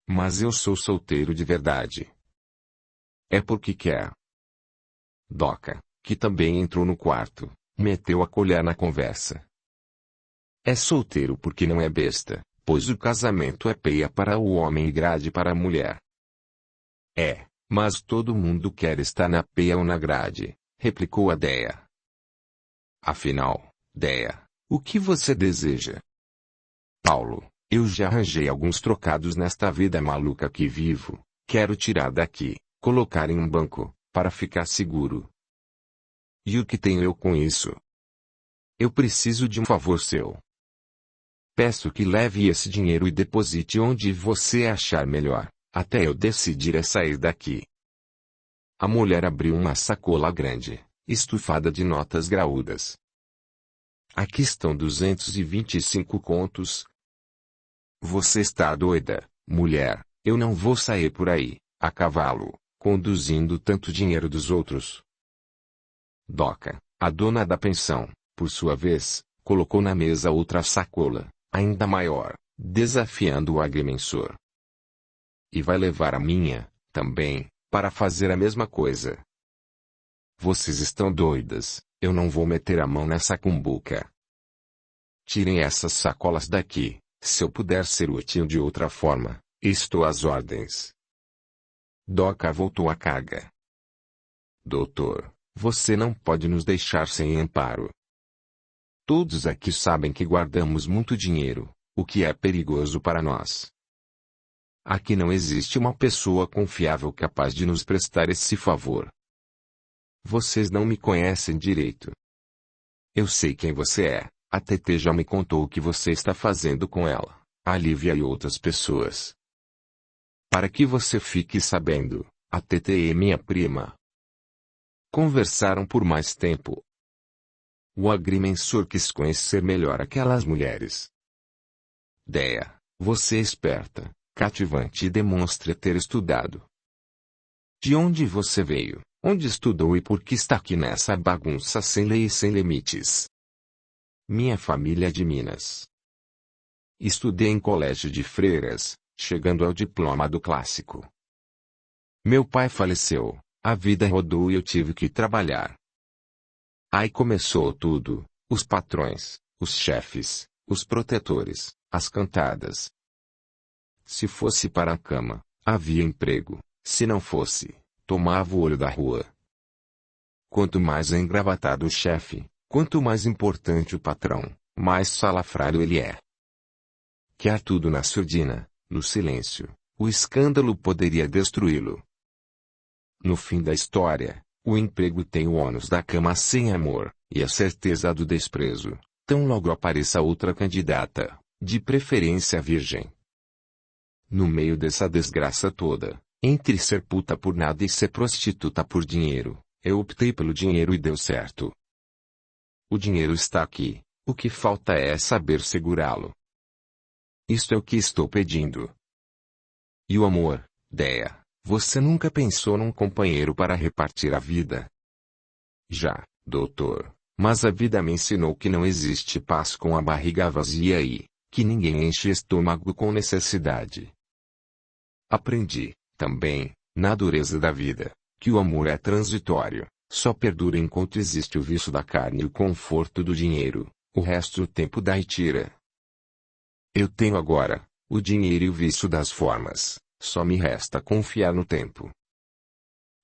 Mas eu sou solteiro de verdade. É porque quer. Doca, que também entrou no quarto, meteu a colher na conversa. É solteiro porque não é besta, pois o casamento é peia para o homem e grade para a mulher. É, mas todo mundo quer estar na peia ou na grade, replicou a Dea. Afinal, Dea, o que você deseja? Paulo, eu já arranjei alguns trocados nesta vida maluca que vivo, quero tirar daqui, colocar em um banco, para ficar seguro. E o que tenho eu com isso? Eu preciso de um favor seu. Peço que leve esse dinheiro e deposite onde você achar melhor, até eu decidir a sair daqui. A mulher abriu uma sacola grande, estufada de notas graúdas. Aqui estão 225 contos. Você está doida, mulher, eu não vou sair por aí, a cavalo, conduzindo tanto dinheiro dos outros. Doca, a dona da pensão, por sua vez, colocou na mesa outra sacola, ainda maior, desafiando o agrimensor. E vai levar a minha, também, para fazer a mesma coisa. Vocês estão doidas, eu não vou meter a mão nessa cumbuca. Tirem essas sacolas daqui, se eu puder ser útil de outra forma, estou às ordens. Doca voltou à carga. Doutor, você não pode nos deixar sem amparo. Todos aqui sabem que guardamos muito dinheiro, o que é perigoso para nós. Aqui não existe uma pessoa confiável capaz de nos prestar esse favor. Vocês não me conhecem direito. Eu sei quem você é, a TT já me contou o que você está fazendo com ela, a Lívia e outras pessoas. Para que você fique sabendo, a TT é minha prima. Conversaram por mais tempo. O agrimensor quis conhecer melhor aquelas mulheres. Dea, você é esperta, cativante e demonstra ter estudado. De onde você veio, onde estudou e por que está aqui nessa bagunça sem lei e sem limites? Minha família é de Minas. Estudei em colégio de freiras, chegando ao diploma do clássico. Meu pai faleceu, a vida rodou e eu tive que trabalhar. Aí começou tudo, os patrões, os chefes, os protetores, as cantadas. Se fosse para a cama, havia emprego, se não fosse, tomava o olho da rua. Quanto mais engravatado o chefe, quanto mais importante o patrão, mais salafrário ele é. Quer tudo na surdina, no silêncio, o escândalo poderia destruí-lo. No fim da história, o emprego tem o ônus da cama sem amor, e a certeza do desprezo, tão logo apareça outra candidata, de preferência virgem. No meio dessa desgraça toda, entre ser puta por nada e ser prostituta por dinheiro, eu optei pelo dinheiro e deu certo. O dinheiro está aqui, o que falta é saber segurá-lo. Isto é o que estou pedindo. E o amor, Dea, você nunca pensou num companheiro para repartir a vida? Já, doutor, mas a vida me ensinou que não existe paz com a barriga vazia e que ninguém enche estômago com necessidade. Aprendi, também, na dureza da vida, que o amor é transitório, só perdura enquanto existe o vício da carne e o conforto do dinheiro, o resto do tempo dá e tira. Eu tenho agora, o dinheiro e o vício das formas, só me resta confiar no tempo.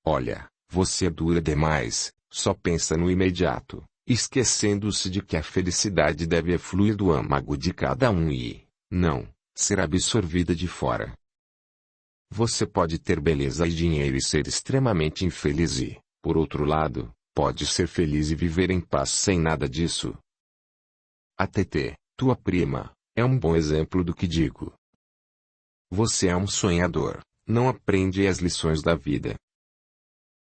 Olha, você é dura demais, só pensa no imediato, esquecendo-se de que a felicidade deve fluir do âmago de cada um e, não, ser absorvida de fora. Você pode ter beleza e dinheiro e ser extremamente infeliz e, Por outro lado, pode ser feliz e viver em paz sem nada disso. A TT, tua prima, é um bom exemplo do que digo. Você é um sonhador, não aprende as lições da vida.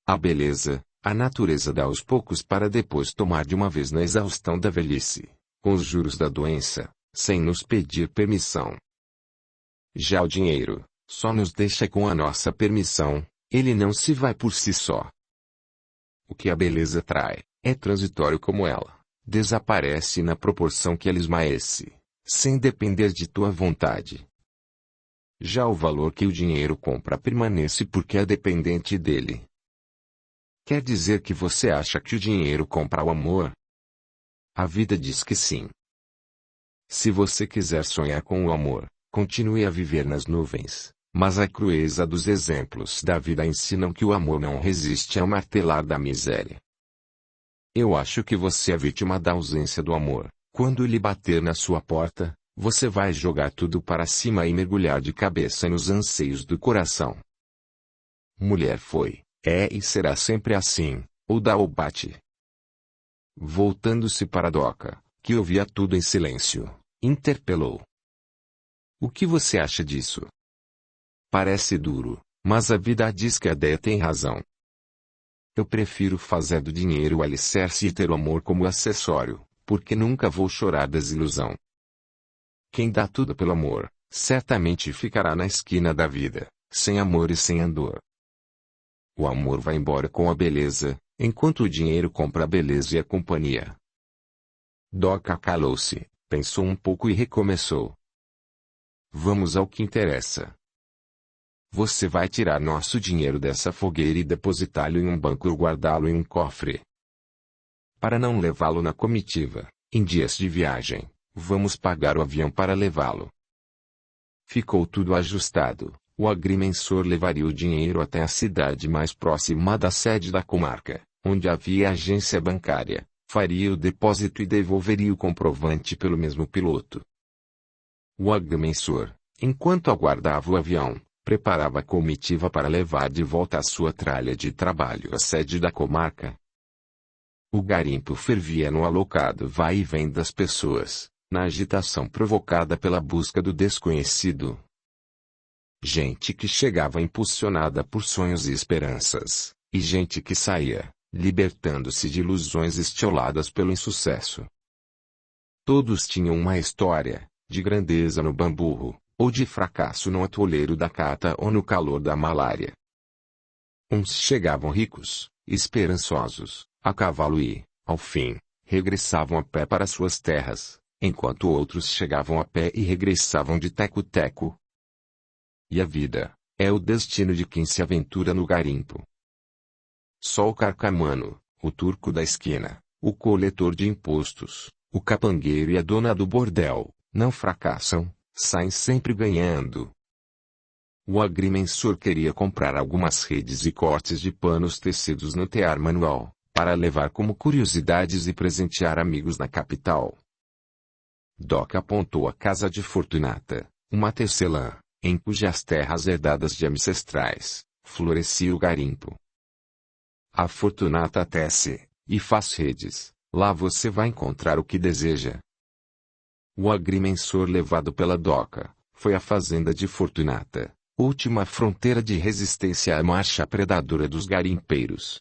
A beleza, a natureza dá aos poucos para depois tomar de uma vez na exaustão da velhice, com os juros da doença, sem nos pedir permissão. Já o dinheiro, só nos deixa com a nossa permissão, ele não se vai por si só. O que a beleza trai, é transitório como ela, desaparece na proporção que ela esmaece, sem depender de tua vontade. Já o valor que o dinheiro compra permanece porque é dependente dele. Quer dizer que você acha que o dinheiro compra o amor? A vida diz que sim. Se você quiser sonhar com o amor, continue a viver nas nuvens, mas a crueza dos exemplos da vida ensinam que o amor não resiste ao martelar da miséria. Eu acho que você é vítima da ausência do amor. Quando ele bater na sua porta, você vai jogar tudo para cima e mergulhar de cabeça nos anseios do coração. Mulher foi, é e será sempre assim, ou dá ou bate. Voltando-se para Doca, que ouvia tudo em silêncio, interpelou. O que você acha disso? Parece duro, mas a vida diz que a Déia tem razão. Eu prefiro fazer do dinheiro o alicerce e ter o amor como acessório, porque nunca vou chorar desilusão. Quem dá tudo pelo amor, certamente ficará na esquina da vida, sem amor e sem andor. O amor vai embora com a beleza, enquanto o dinheiro compra a beleza e a companhia. Doca calou-se, pensou um pouco e recomeçou. Vamos ao que interessa. Você vai tirar nosso dinheiro dessa fogueira e depositá-lo em um banco ou guardá-lo em um cofre. Para não levá-lo na comitiva, em dias de viagem, vamos pagar o avião para levá-lo. Ficou tudo ajustado. O agrimensor levaria o dinheiro até a cidade mais próxima da sede da comarca, onde havia agência bancária, faria o depósito e devolveria o comprovante pelo mesmo piloto. O agrimensor, enquanto aguardava o avião, preparava a comitiva para levar de volta a sua tralha de trabalho à sede da comarca. O garimpo fervia no alocado vai e vem das pessoas, na agitação provocada pela busca do desconhecido. Gente que chegava impulsionada por sonhos e esperanças, e gente que saía, libertando-se de ilusões estioladas pelo insucesso. Todos tinham uma história, de grandeza no bamburro, ou de fracasso no atoleiro da Cata ou no calor da malária. Uns chegavam ricos, esperançosos, a cavalo e, ao fim, regressavam a pé para suas terras, enquanto outros chegavam a pé e regressavam de teco-teco. E a vida, é o destino de quem se aventura no garimpo. Só o carcamano, o turco da esquina, o coletor de impostos, o capangueiro e a dona do bordel, não fracassam, saem sempre ganhando. O agrimensor queria comprar algumas redes e cortes de panos tecidos no tear manual, para levar como curiosidades e presentear amigos na capital. Doca apontou a casa de Fortunata, uma tecelã, em cujas terras herdadas de ancestrais, florescia o garimpo. A Fortunata tece, e faz redes, lá você vai encontrar o que deseja. O agrimensor levado pela Doca, foi à fazenda de Fortunata, última fronteira de resistência à marcha predadora dos garimpeiros.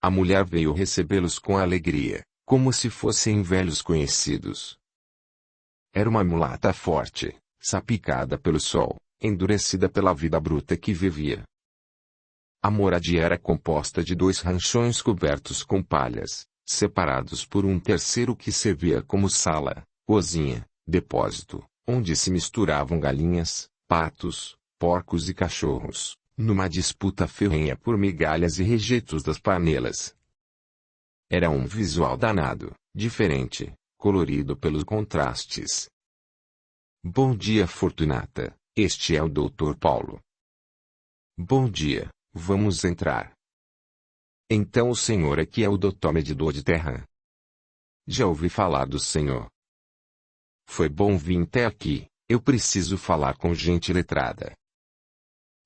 A mulher veio recebê-los com alegria, como se fossem velhos conhecidos. Era uma mulata forte, sapicada pelo sol, endurecida pela vida bruta que vivia. A moradia era composta de 2 ranchões cobertos com palhas, separados por um terceiro que servia como sala, cozinha, depósito, onde se misturavam galinhas, patos, porcos e cachorros, numa disputa ferrenha por migalhas e rejeitos das panelas. Era um visual danado, diferente, colorido pelos contrastes. Bom dia, Fortunata, este é o Dr. Paulo. Bom dia, vamos entrar. Então o senhor aqui é o Dr. Medidor de Terra? Já ouvi falar do senhor. Foi bom vir até aqui, eu preciso falar com gente letrada.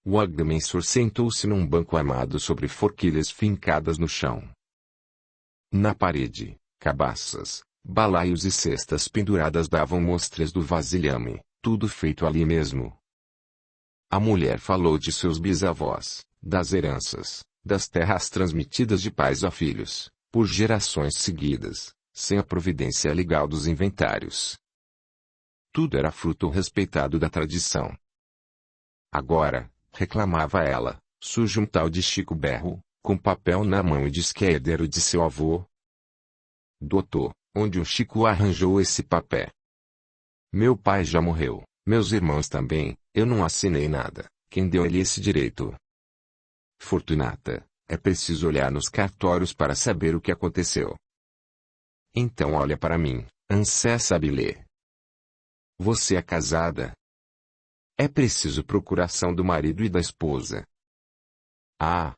O agrimensor sentou-se num banco armado sobre forquilhas fincadas no chão. Na parede, cabaças, balaios e cestas penduradas davam mostras do vasilhame, tudo feito ali mesmo. A mulher falou de seus bisavós, das heranças, das terras transmitidas de pais a filhos, por gerações seguidas, sem a providência legal dos inventários. Tudo era fruto respeitado da tradição. Agora, reclamava ela, surge um tal de Chico Berro, com papel na mão e diz que é herdeiro de seu avô. Doutor, onde o Chico arranjou esse papel? Meu pai já morreu, meus irmãos também, eu não assinei nada, quem deu-lhe esse direito? Fortunata, é preciso olhar nos cartórios para saber o que aconteceu. Então olha para mim, Ansé sabe ler. Você é casada? É preciso procuração do marido e da esposa. Ah!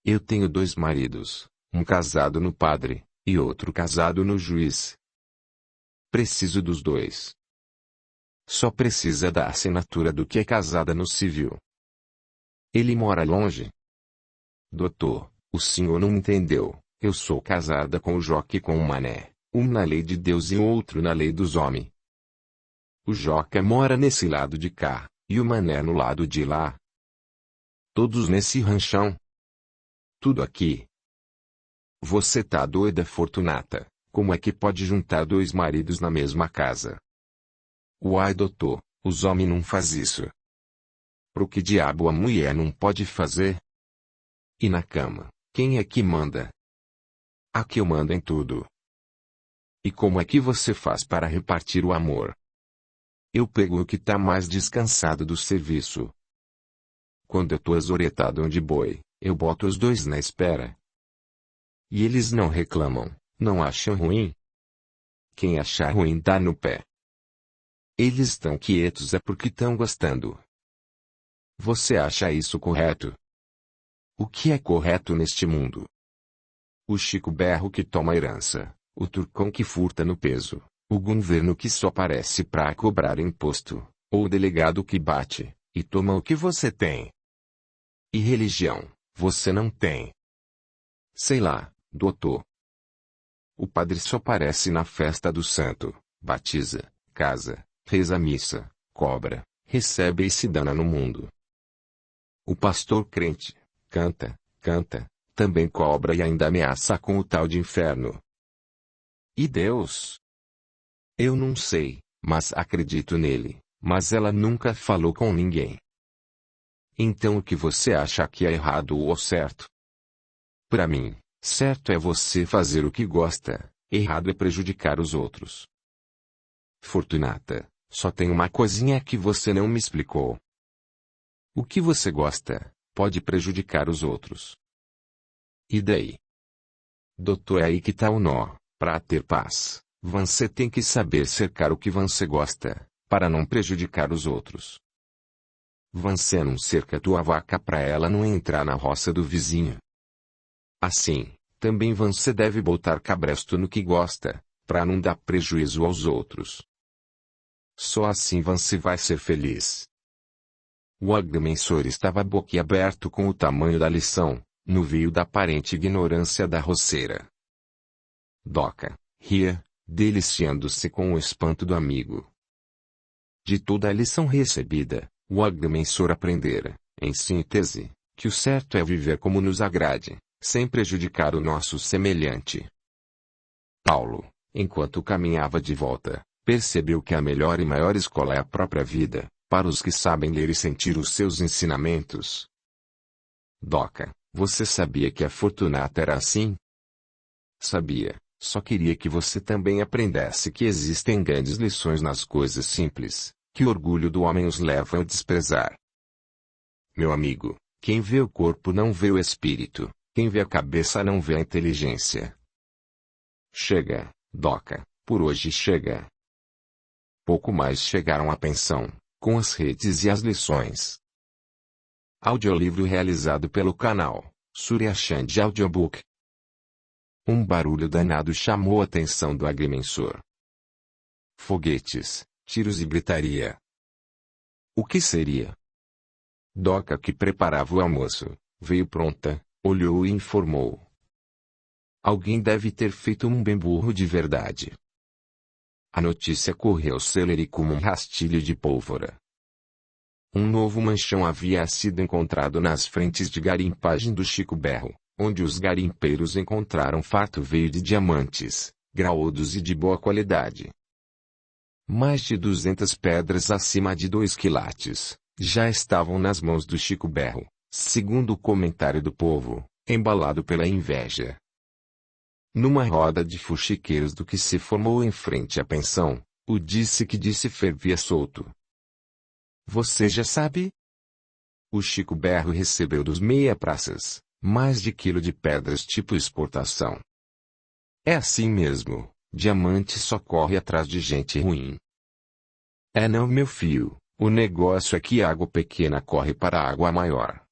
Eu tenho 2 maridos, um casado no padre, e outro casado no juiz. Preciso dos 2. Só precisa da assinatura do que é casada no civil. Ele mora longe? Doutor, o senhor não entendeu, eu sou casada com o Joca e com o Mané, um na lei de Deus e outro na lei dos homens. O Joca mora nesse lado de cá, e o Mané no lado de lá. Todos nesse ranchão. Tudo aqui. Você tá doida, Fortunata? Como é que pode juntar 2 maridos na mesma casa? Uai, doutor, os homens não faz isso. Pro que diabo a mulher não pode fazer? E na cama, quem é que manda? Aqui eu mando em tudo. E como é que você faz para repartir o amor? Eu pego o que tá mais descansado do serviço. Quando eu tô azoretado de boi, eu boto os 2 na espera. E eles não reclamam, não acham ruim? Quem achar ruim dá no pé. Eles estão quietos é porque estão gostando. Você acha isso correto? O que é correto neste mundo? O Chico Berro que toma herança, o Turcão que furta no peso, o governo que só aparece para cobrar imposto, ou o delegado que bate, e toma o que você tem. E religião, você não tem. Sei lá, doutor. O padre só aparece na festa do santo, batiza, casa, reza a missa, cobra, recebe e se dana no mundo. O pastor crente, canta, também cobra e ainda ameaça com o tal de inferno. E Deus? Eu não sei, mas acredito nele, mas ela nunca falou com ninguém. Então o que você acha que é errado ou certo? Para mim, certo é você fazer o que gosta, errado é prejudicar os outros. Fortunata, só tem uma coisinha que você não me explicou. O que você gosta, pode prejudicar os outros. E daí? Doutor, é aí que tá o nó, para ter paz, você tem que saber cercar o que você gosta, para não prejudicar os outros. Você não cerca tua vaca para ela não entrar na roça do vizinho. Assim, também você deve botar cabresto no que gosta, para não dar prejuízo aos outros. Só assim você vai ser feliz. O agrimensor estava boquiaberto com o tamanho da lição, no veio da aparente ignorância da roceira. Doca ria, deliciando-se com o espanto do amigo. De toda a lição recebida, o agrimensor aprendera, em síntese, que o certo é viver como nos agrade, sem prejudicar o nosso semelhante. Paulo, enquanto caminhava de volta, percebeu que a melhor e maior escola é a própria vida, para os que sabem ler e sentir os seus ensinamentos. Doca, você sabia que a Fortunata era assim? Sabia, só queria que você também aprendesse que existem grandes lições nas coisas simples, que o orgulho do homem os leva a desprezar. Meu amigo, quem vê o corpo não vê o espírito, quem vê a cabeça não vê a inteligência. Chega, Doca, por hoje chega. Pouco mais chegaram à pensão, com as redes e as lições. Audiolivro realizado pelo canal Surya Chand Audiobook. Um barulho danado chamou a atenção do agrimensor. Foguetes, tiros e gritaria. O que seria? Doca, que preparava o almoço, veio pronta, olhou e informou. Alguém deve ter feito um bem burro de verdade. A notícia correu célere como um rastilho de pólvora. Um novo manchão havia sido encontrado nas frentes de garimpagem do Chico Berro, onde os garimpeiros encontraram farto veio de diamantes, graúdos e de boa qualidade. Mais de 200 pedras acima de 2 quilates, já estavam nas mãos do Chico Berro, segundo o comentário do povo, embalado pela inveja. Numa roda de fuxiqueiros do que se formou em frente à pensão, o disse fervia solto. Você já sabe? O Chico Berro recebeu dos meia-praças mais de quilo de pedras tipo exportação. É assim mesmo, diamante só corre atrás de gente ruim. É não, meu filho, o negócio é que água pequena corre para água maior.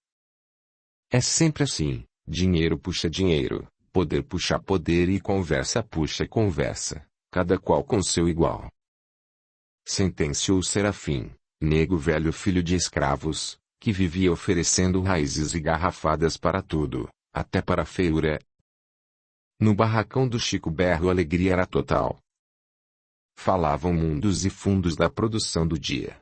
É sempre assim, dinheiro puxa dinheiro, poder puxa poder e conversa puxa conversa, cada qual com seu igual. Sentenciou Serafim, nego velho filho de escravos, que vivia oferecendo raízes e garrafadas para tudo, até para a feiura. No barracão do Chico Berro a alegria era total. Falavam mundos e fundos da produção do dia.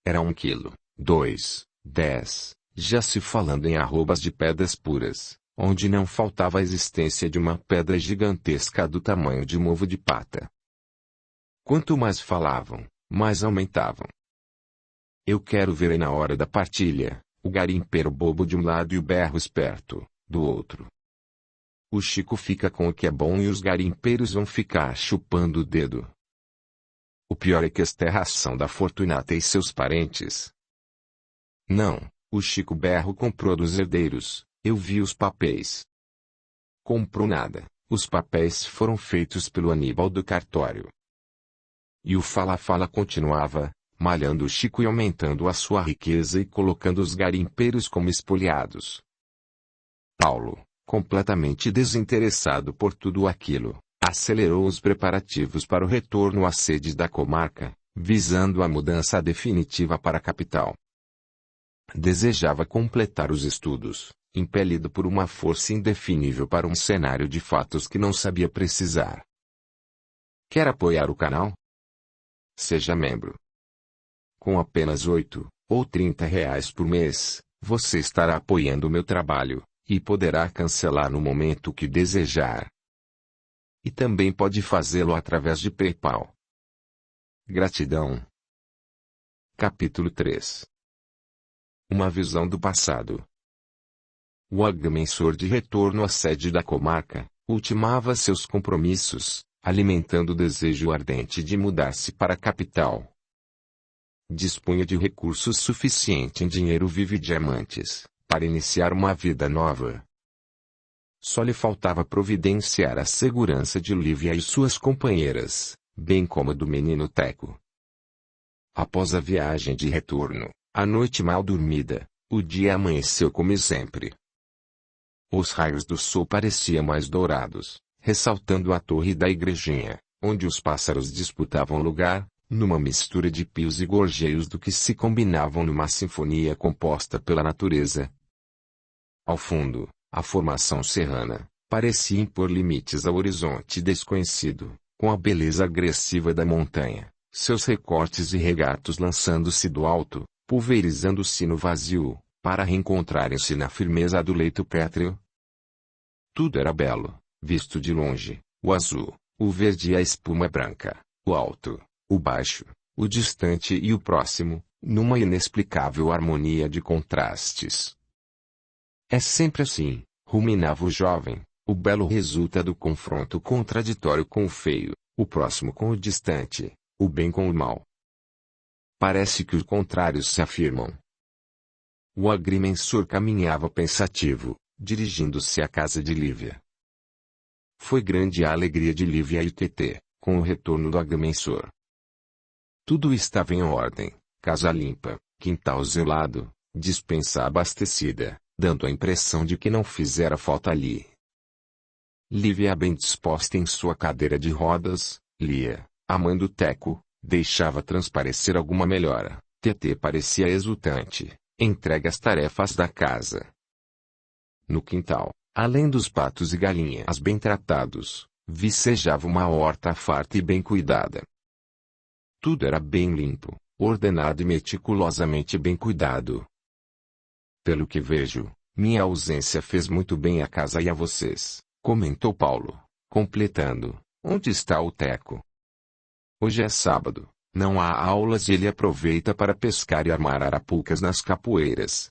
Era 1 quilo, 2, 10, já se falando em arrobas de pedras puras, onde não faltava a existência de uma pedra gigantesca do tamanho de um ovo de pata. Quanto mais falavam, mais aumentavam. Eu quero ver aí na hora da partilha, o garimpeiro bobo de um lado e o berro esperto, do outro. O Chico fica com o que é bom e os garimpeiros vão ficar chupando o dedo. O pior é que esta é a ração da Fortunata e seus parentes. Não, o Chico Berro comprou dos herdeiros, eu vi os papéis. Comprou nada, os papéis foram feitos pelo Aníbal do cartório. E o fala-fala continuava, malhando o Chico e aumentando a sua riqueza e colocando os garimpeiros como espoliados. Paulo, completamente desinteressado por tudo aquilo, acelerou os preparativos para o retorno à sede da comarca, visando a mudança definitiva para a capital. Desejava completar os estudos, impelido por uma força indefinível para um cenário de fatos que não sabia precisar. Quer apoiar o canal? Seja membro. Com apenas 8 ou 30 reais por mês, você estará apoiando o meu trabalho, e poderá cancelar no momento que desejar. E também pode fazê-lo através de PayPal. Gratidão. Capítulo 3. Uma visão do passado. O agrimensor de retorno à sede da comarca, ultimava seus compromissos, alimentando o desejo ardente de mudar-se para a capital. Dispunha de recursos suficientes em dinheiro vivo e diamantes, para iniciar uma vida nova. Só lhe faltava providenciar a segurança de Lívia e suas companheiras, bem como do menino Teco. Após a viagem de retorno, a noite mal dormida, o dia amanheceu como sempre. Os raios do sol pareciam mais dourados, ressaltando a torre da igrejinha, onde os pássaros disputavam lugar, numa mistura de pios e gorjeios do que se combinavam numa sinfonia composta pela natureza. Ao fundo, a formação serrana parecia impor limites ao horizonte desconhecido, com a beleza agressiva da montanha, seus recortes e regatos lançando-se do alto, pulverizando-se no vazio, para reencontrarem-se na firmeza do leito pétreo. Tudo era belo, visto de longe, o azul, o verde e a espuma branca, o alto, o baixo, o distante e o próximo, numa inexplicável harmonia de contrastes. É sempre assim, ruminava o jovem, o belo resulta do confronto contraditório com o feio, o próximo com o distante, o bem com o mal. Parece que os contrários se afirmam. O agrimensor caminhava pensativo, dirigindo-se à casa de Lívia. Foi grande a alegria de Lívia e Tetê, com o retorno do agrimensor. Tudo estava em ordem, casa limpa, quintal zelado, despensa abastecida, dando a impressão de que não fizera falta ali. Lívia bem disposta em sua cadeira de rodas, lia, amando Teco, deixava transparecer alguma melhora. Tetê parecia exultante, entregue as tarefas da casa. No quintal, além dos patos e galinhas bem tratados, vicejava uma horta farta e bem cuidada. Tudo era bem limpo, ordenado e meticulosamente bem cuidado. Pelo que vejo, minha ausência fez muito bem à casa e a vocês, comentou Paulo, completando: onde está o Teco? Hoje é sábado, não há aulas e ele aproveita para pescar e armar arapucas nas capoeiras.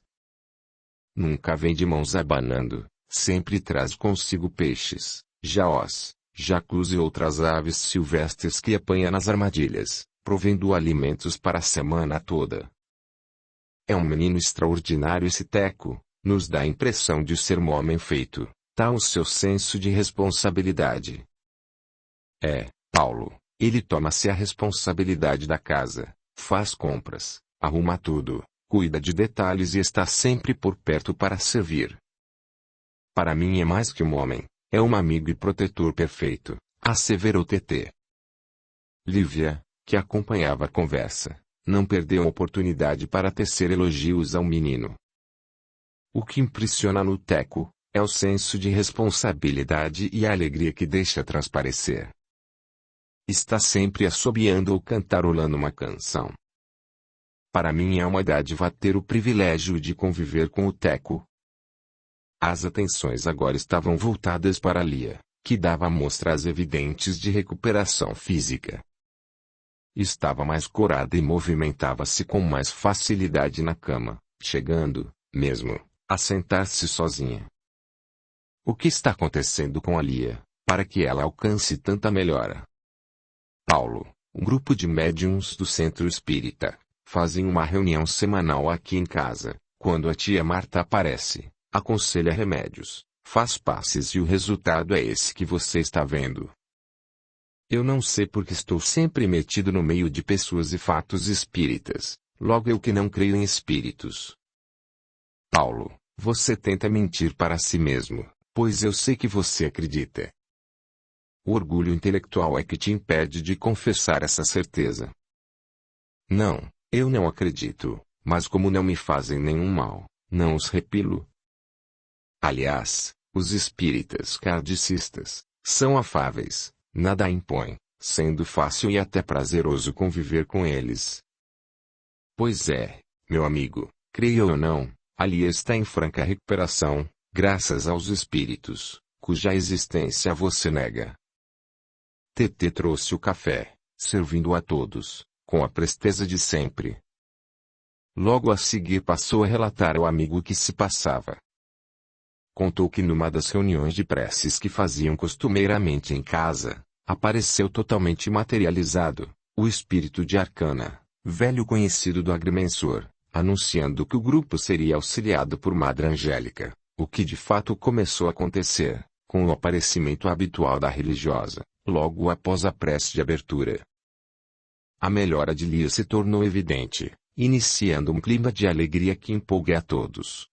Nunca vem de mãos abanando, sempre traz consigo peixes, jaós, jacus e outras aves silvestres que apanha nas armadilhas, provendo alimentos para a semana toda. É um menino extraordinário esse Teco, nos dá a impressão de ser um homem feito, tal o seu senso de responsabilidade. Paulo, ele toma-se a responsabilidade da casa, faz compras, arruma tudo, cuida de detalhes e está sempre por perto para servir. Para mim é mais que um homem, é um amigo e protetor perfeito, asseverou TT. Lívia, que acompanhava a conversa, não perdeu a oportunidade para tecer elogios ao menino. O que impressiona no Teco é o senso de responsabilidade e a alegria que deixa transparecer. Está sempre assobiando ou cantarolando uma canção. Para mim é uma dádiva ter o privilégio de conviver com o Teco. As atenções agora estavam voltadas para Lia, que dava mostras evidentes de recuperação física. Estava mais corada e movimentava-se com mais facilidade na cama, chegando, mesmo, a sentar-se sozinha. O que está acontecendo com a Lia, para que ela alcance tanta melhora? Paulo, um grupo de médiuns do Centro Espírita, fazem uma reunião semanal aqui em casa. Quando a tia Marta aparece, aconselha remédios, faz passes e o resultado é esse que você está vendo. Eu não sei porque estou sempre metido no meio de pessoas e fatos espíritas, logo eu que não creio em espíritos. Paulo, você tenta mentir para si mesmo, pois eu sei que você acredita. O orgulho intelectual é que te impede de confessar essa certeza. Não, eu não acredito, mas como não me fazem nenhum mal, não os repilo. Aliás, os espíritas kardecistas são afáveis, nada impõe, sendo fácil e até prazeroso conviver com eles. Pois é, meu amigo, creia ou não, a Lia está em franca recuperação, graças aos espíritos, cuja existência você nega. TT trouxe o café, servindo a todos, com a presteza de sempre. Logo a seguir passou a relatar ao amigo o que se passava. Contou que numa das reuniões de preces que faziam costumeiramente em casa, apareceu totalmente materializado, o espírito de Arcana, velho conhecido do agrimensor, anunciando que o grupo seria auxiliado por Madre Angélica, o que de fato começou a acontecer, com o aparecimento habitual da religiosa, logo após a prece de abertura. A melhora de Lia se tornou evidente, iniciando um clima de alegria que empolga a todos.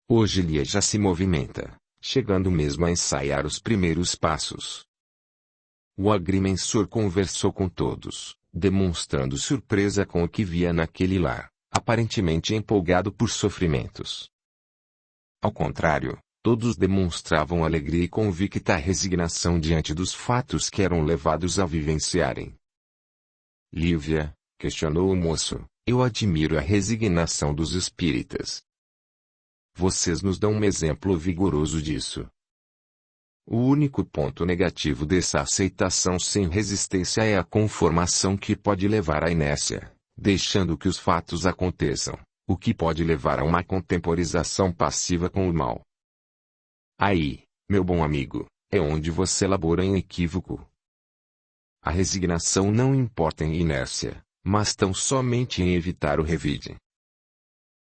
Hoje Lia já se movimenta, chegando mesmo a ensaiar os primeiros passos. O agrimensor conversou com todos, demonstrando surpresa com o que via naquele lar, aparentemente empolgado por sofrimentos. Ao contrário, todos demonstravam alegria e convicta resignação diante dos fatos que eram levados a vivenciarem. Lívia, questionou o moço, eu admiro a resignação dos espíritas. Vocês nos dão um exemplo vigoroso disso. O único ponto negativo dessa aceitação sem resistência é a conformação que pode levar à inércia, deixando que os fatos aconteçam, o que pode levar a uma contemporização passiva com o mal. Aí, meu bom amigo, é onde você labora em equívoco. A resignação não importa em inércia, mas tão somente em evitar o revide.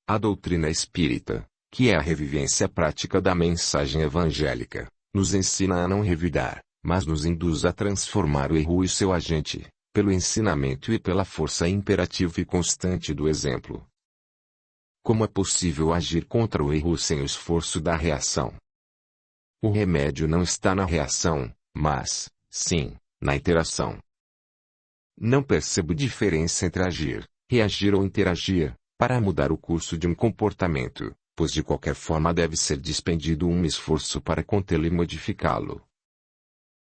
A doutrina espírita, que é a revivência prática da mensagem evangélica, nos ensina a não revidar, mas nos induz a transformar o erro e seu agente, pelo ensinamento e pela força imperativa e constante do exemplo. Como é possível agir contra o erro sem o esforço da reação? O remédio não está na reação, mas, sim, na interação. Não percebo diferença entre agir, reagir ou interagir, para mudar o curso de um comportamento, pois de qualquer forma deve ser despendido um esforço para contê-lo e modificá-lo.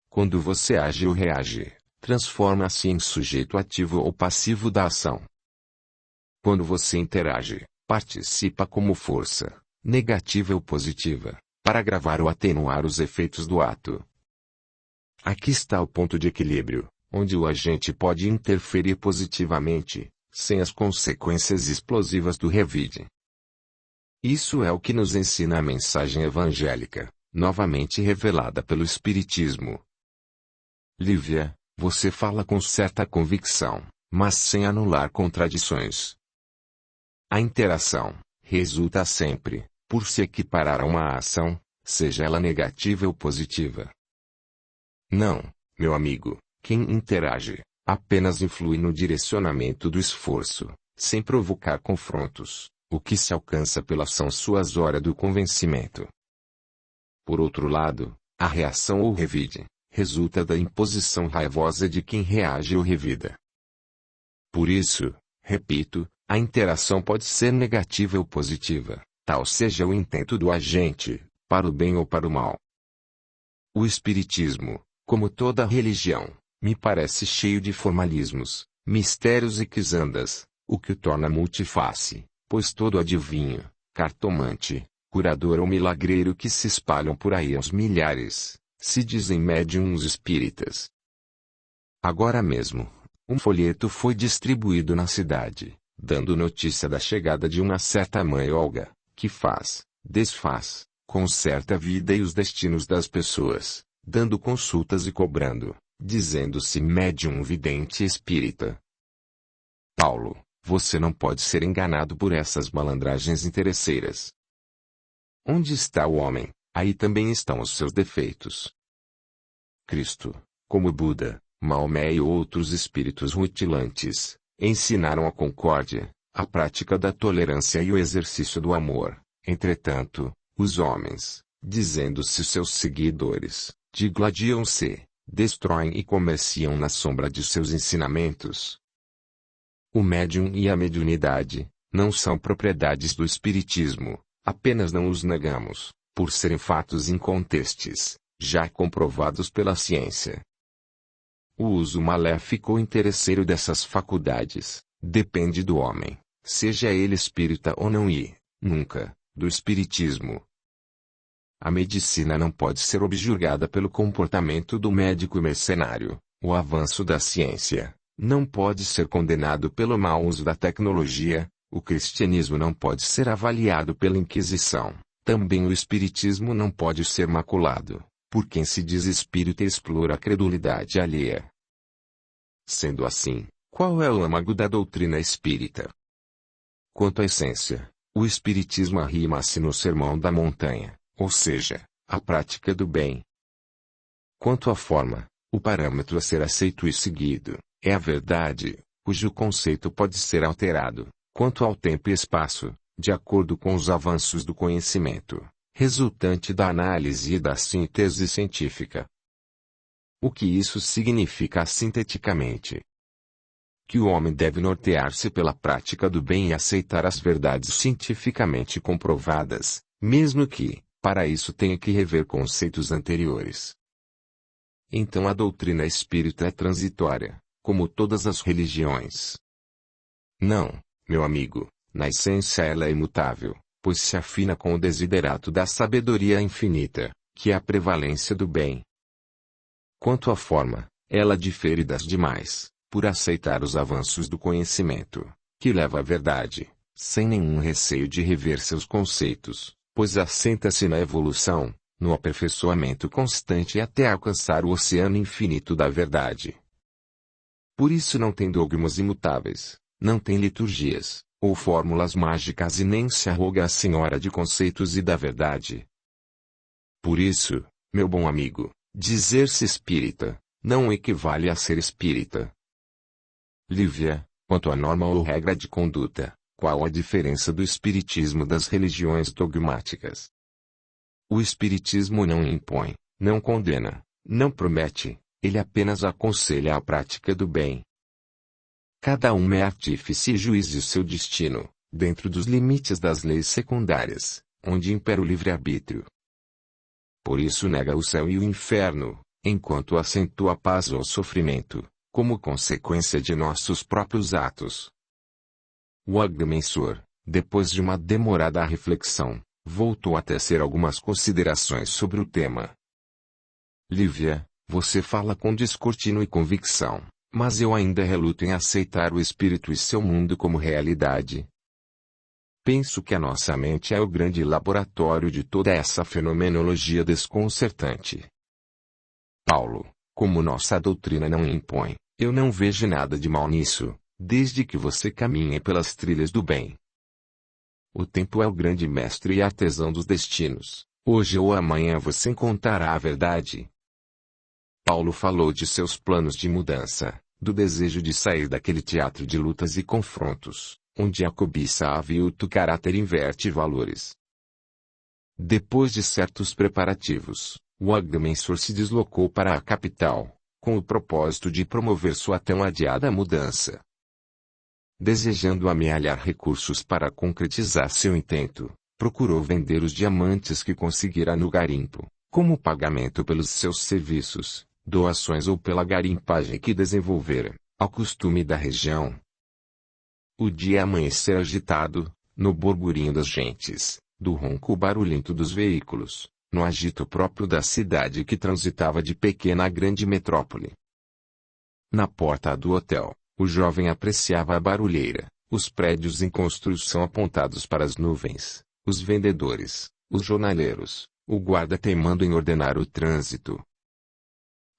Quando você age ou reage, transforma-se em sujeito ativo ou passivo da ação. Quando você interage, participa como força, negativa ou positiva, para agravar ou atenuar os efeitos do ato. Aqui está o ponto de equilíbrio, onde o agente pode interferir positivamente, sem as consequências explosivas do revide. Isso é o que nos ensina a mensagem evangélica, novamente revelada pelo Espiritismo. Lívia, você fala com certa convicção, mas sem anular contradições. A interação resulta sempre, por se equiparar a uma ação, seja ela negativa ou positiva. Não, meu amigo, quem interage, apenas influi no direcionamento do esforço, sem provocar confrontos, o que se alcança pela ação suasória do convencimento. Por outro lado, a reação ou revide, resulta da imposição raivosa de quem reage ou revida. Por isso, repito, a interação pode ser negativa ou positiva, tal seja o intento do agente, para o bem ou para o mal. O Espiritismo, como toda religião, me parece cheio de formalismos, mistérios e quisandas, o que o torna multiface, pois todo adivinho, cartomante, curador ou milagreiro que se espalham por aí aos milhares, se dizem médiuns espíritas. Agora mesmo, um folheto foi distribuído na cidade, dando notícia da chegada de uma certa mãe Olga, que faz, desfaz, conserta a vida e os destinos das pessoas, dando consultas e cobrando, dizendo-se médium vidente espírita. Paulo, você não pode ser enganado por essas malandragens interesseiras. Onde está o homem, aí também estão os seus defeitos. Cristo, como Buda, Maomé e outros espíritos rutilantes, ensinaram a concórdia, a prática da tolerância e o exercício do amor. Entretanto, os homens, dizendo-se seus seguidores, digladiam-se, destroem e comerciam na sombra de seus ensinamentos. O médium e a mediunidade não são propriedades do espiritismo, apenas não os negamos, por serem fatos incontestes, já comprovados pela ciência. O uso maléfico ou interesseiro dessas faculdades depende do homem, seja ele espírita ou não e, nunca, do espiritismo. A medicina não pode ser objurgada pelo comportamento do médico mercenário. O avanço da ciência não pode ser condenado pelo mau uso da tecnologia. O cristianismo não pode ser avaliado pela Inquisição. Também o espiritismo não pode ser maculado, por quem se diz espírita e explora a credulidade alheia. Sendo assim, qual é o âmago da doutrina espírita? Quanto à essência, o espiritismo arrima-se no Sermão da Montanha, ou seja, a prática do bem. Quanto à forma, o parâmetro a ser aceito e seguido é a verdade, cujo conceito pode ser alterado, quanto ao tempo e espaço, de acordo com os avanços do conhecimento, resultante da análise e da síntese científica. O que isso significa sinteticamente? Que o homem deve nortear-se pela prática do bem e aceitar as verdades cientificamente comprovadas, mesmo que, para isso tenha que rever conceitos anteriores. Então a doutrina espírita é transitória, como todas as religiões. Não, meu amigo, na essência ela é imutável, pois se afina com o desiderato da sabedoria infinita, que é a prevalência do bem. Quanto à forma, ela difere das demais, por aceitar os avanços do conhecimento, que leva à verdade, sem nenhum receio de rever seus conceitos, pois assenta-se na evolução, no aperfeiçoamento constante até alcançar o oceano infinito da verdade. Por isso não tem dogmas imutáveis, não tem liturgias, ou fórmulas mágicas e nem se arroga a senhora de conceitos e da verdade. Por isso, meu bom amigo, dizer-se espírita, não equivale a ser espírita. Lívia, quanto à norma ou regra de conduta, qual a diferença do espiritismo das religiões dogmáticas? O espiritismo não impõe, não condena, não promete, ele apenas aconselha a prática do bem. Cada um é artífice e juiz de seu destino, dentro dos limites das leis secundárias, onde impera o livre-arbítrio. Por isso nega o céu e o inferno, enquanto acentua a paz ou o sofrimento, como consequência de nossos próprios atos. O agrimensor, depois de uma demorada reflexão, voltou a tecer algumas considerações sobre o tema. Lívia, você fala com descortino e convicção, mas eu ainda reluto em aceitar o espírito e seu mundo como realidade. Penso que a nossa mente é o grande laboratório de toda essa fenomenologia desconcertante. Paulo, como nossa doutrina não impõe, eu não vejo nada de mal nisso, desde que você caminhe pelas trilhas do bem. O tempo é o grande mestre e artesão dos destinos. Hoje ou amanhã você encontrará a verdade. Paulo falou de seus planos de mudança, do desejo de sair daquele teatro de lutas e confrontos, onde a cobiça avilta o caráter e inverte valores. Depois de certos preparativos, o agrimensor se deslocou para a capital, com o propósito de promover sua tão adiada mudança. Desejando amealhar recursos para concretizar seu intento, procurou vender os diamantes que conseguira no garimpo, como pagamento pelos seus serviços, doações ou pela garimpagem que desenvolvera, ao costume da região. O dia amanhecera agitado, no burburinho das gentes, do ronco barulhento dos veículos, no agito próprio da cidade que transitava de pequena a grande metrópole. Na porta do hotel, o jovem apreciava a barulheira, os prédios em construção apontados para as nuvens, os vendedores, os jornaleiros, o guarda teimando em ordenar o trânsito.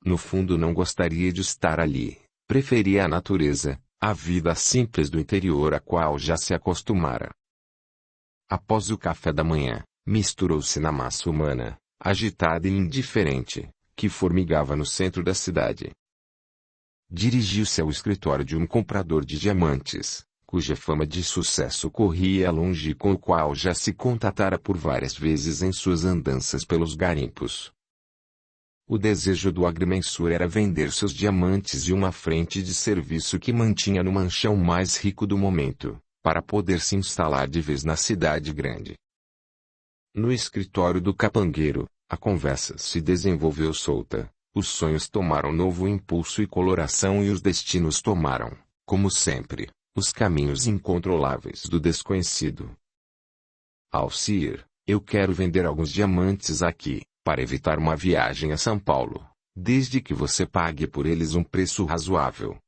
No fundo não gostaria de estar ali, preferia a natureza, a vida simples do interior a qual já se acostumara. Após o café da manhã, misturou-se na massa humana, agitada e indiferente, que formigava no centro da cidade. Dirigiu-se ao escritório de um comprador de diamantes, cuja fama de sucesso corria longe e com o qual já se contatara por várias vezes em suas andanças pelos garimpos. O desejo do agrimensor era vender seus diamantes e uma frente de serviço que mantinha no manchão mais rico do momento, para poder se instalar de vez na cidade grande. No escritório do capangueiro, a conversa se desenvolveu solta. Os sonhos tomaram novo impulso e coloração e os destinos tomaram, como sempre, os caminhos incontroláveis do desconhecido. Alcir, eu quero vender alguns diamantes aqui, para evitar uma viagem a São Paulo, desde que você pague por eles um preço razoável.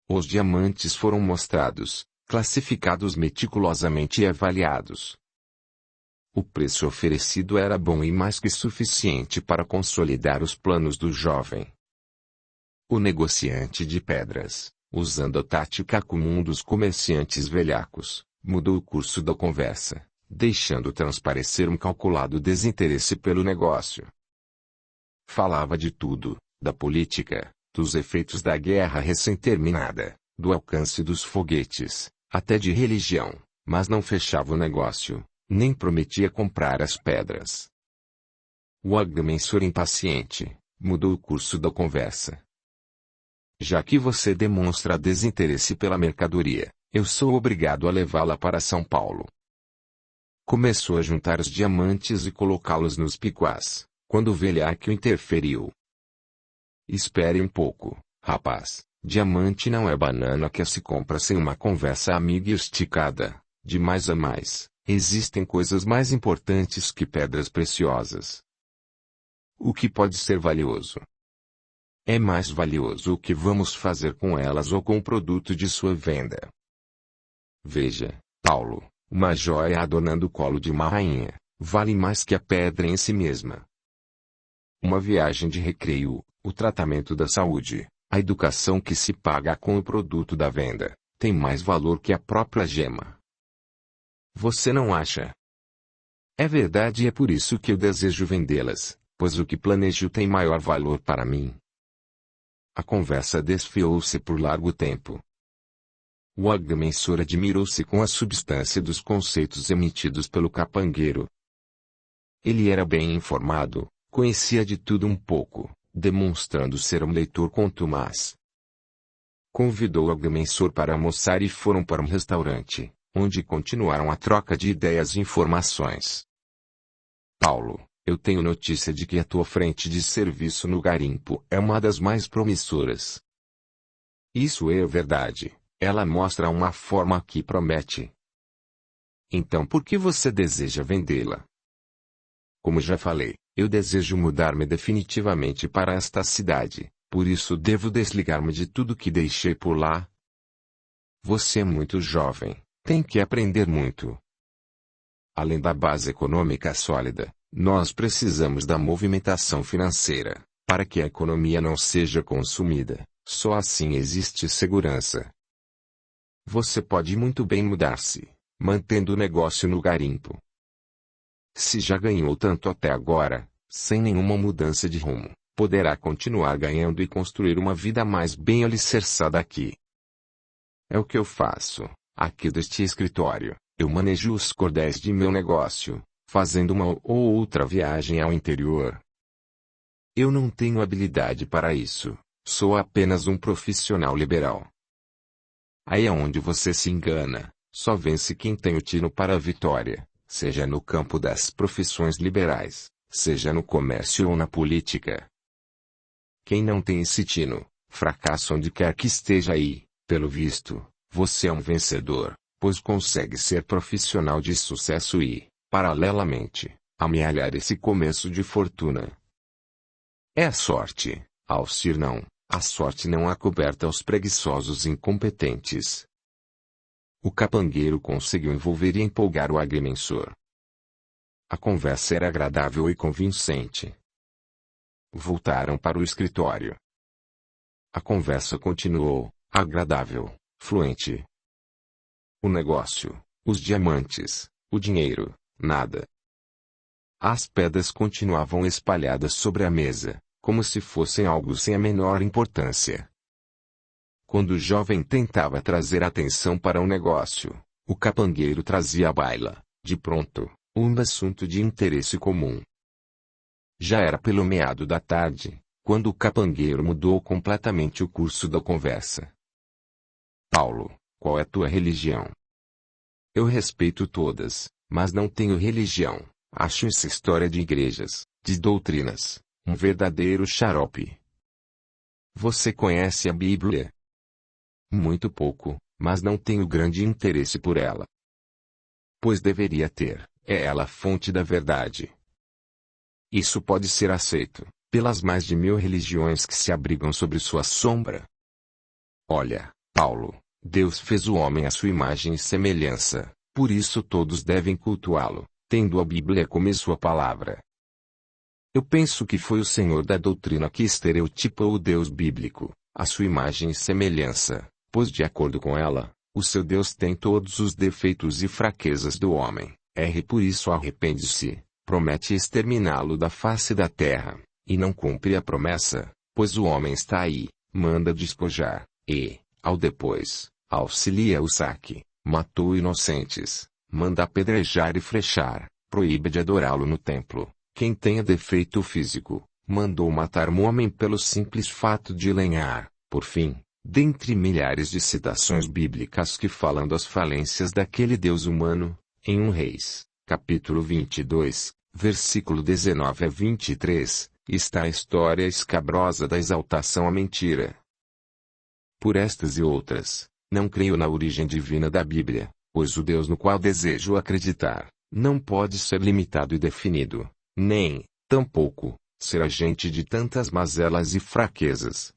Os diamantes foram mostrados, classificados meticulosamente e avaliados. O preço oferecido era bom e mais que suficiente para consolidar os planos do jovem. O negociante de pedras, usando a tática comum dos comerciantes velhacos, mudou o curso da conversa, deixando transparecer um calculado desinteresse pelo negócio. Falava de tudo, da política, dos efeitos da guerra recém-terminada, do alcance dos foguetes, até de religião, mas não fechava o negócio. Nem prometia comprar as pedras. O agrimensor impaciente, mudou o curso da conversa. Já que você demonstra desinteresse pela mercadoria, eu sou obrigado a levá-la para São Paulo. Começou a juntar os diamantes e colocá-los nos picuás, quando o velhaco interferiu. Espere um pouco, rapaz, diamante não é banana que se compra sem uma conversa amiga e esticada, de mais a mais. Existem coisas mais importantes que pedras preciosas. O que pode ser valioso? É mais valioso o que vamos fazer com elas ou com o produto de sua venda. Veja, Paulo, uma joia adornando o colo de uma rainha, vale mais que a pedra em si mesma. Uma viagem de recreio, o tratamento da saúde, a educação que se paga com o produto da venda, tem mais valor que a própria gema. Você não acha? É verdade e é por isso que eu desejo vendê-las, pois o que planejo tem maior valor para mim. A conversa desfiou-se por largo tempo. O agrimensor admirou-se com a substância dos conceitos emitidos pelo capangueiro. Ele era bem informado, conhecia de tudo um pouco, demonstrando ser um leitor contumaz. Convidou o agrimensor para almoçar e foram para um restaurante, onde continuaram a troca de ideias e informações. Paulo, eu tenho notícia de que a tua frente de serviço no garimpo é uma das mais promissoras. Isso é verdade. Ela mostra uma forma que promete. Então por que você deseja vendê-la? Como já falei, eu desejo mudar-me definitivamente para esta cidade, por isso devo desligar-me de tudo que deixei por lá. Você é muito jovem, tem que aprender muito. Além da base econômica sólida, nós precisamos da movimentação financeira, para que a economia não seja consumida. Só assim existe segurança. Você pode muito bem mudar-se, mantendo o negócio no garimpo. Se já ganhou tanto até agora, sem nenhuma mudança de rumo, poderá continuar ganhando e construir uma vida mais bem alicerçada aqui. É o que eu faço, aqui deste escritório. Eu manejo os cordéis de meu negócio, fazendo uma ou outra viagem ao interior. Eu não tenho habilidade para isso, sou apenas um profissional liberal. Aí é onde você se engana, só vence quem tem o tino para a vitória, seja no campo das profissões liberais, seja no comércio ou na política. Quem não tem esse tino, fracassa onde quer que esteja aí, pelo visto, você é um vencedor, pois consegue ser profissional de sucesso e, paralelamente, amealhar esse começo de fortuna. É a sorte, Alcir não, a sorte não há coberta aos preguiçosos incompetentes. O capangueiro conseguiu envolver e empolgar o agrimensor. A conversa era agradável e convincente. Voltaram para o escritório. A conversa continuou, agradável, fluente. O negócio, os diamantes, o dinheiro, nada. As pedras continuavam espalhadas sobre a mesa, como se fossem algo sem a menor importância. Quando o jovem tentava trazer atenção para o negócio, o capangueiro trazia à baila, de pronto, um assunto de interesse comum. Já era pelo meado da tarde, quando o capangueiro mudou completamente o curso da conversa. Paulo, qual é tua religião? Eu respeito todas, mas não tenho religião. Acho essa história de igrejas, de doutrinas, um verdadeiro xarope. Você conhece a Bíblia? Muito pouco, mas não tenho grande interesse por ela. Pois deveria ter, é ela a fonte da verdade. Isso pode ser aceito, pelas mais de 1000 religiões que se abrigam sob sua sombra. Olha, Paulo, Deus fez o homem à sua imagem e semelhança, por isso todos devem cultuá-lo, tendo a Bíblia como sua palavra. Eu penso que foi o Senhor da doutrina que estereotipou o Deus bíblico, a sua imagem e semelhança, pois de acordo com ela, o seu Deus tem todos os defeitos e fraquezas do homem, por isso arrepende-se, promete exterminá-lo da face da terra, e não cumpre a promessa, pois o homem está aí, manda despojar, e, ao depois, auxilia o saque, matou inocentes, manda apedrejar e flechar, proíbe de adorá-lo no templo. Quem tenha defeito físico, mandou matar um homem pelo simples fato de lenhar. Por fim, dentre milhares de citações bíblicas que falam das falências daquele Deus humano, em 1 Reis, capítulo 22, versículo 19 a 23, está a história escabrosa da exaltação à mentira. Por estas e outras, não creio na origem divina da Bíblia, pois o Deus no qual desejo acreditar, não pode ser limitado e definido, nem, tampouco, ser agente de tantas mazelas e fraquezas.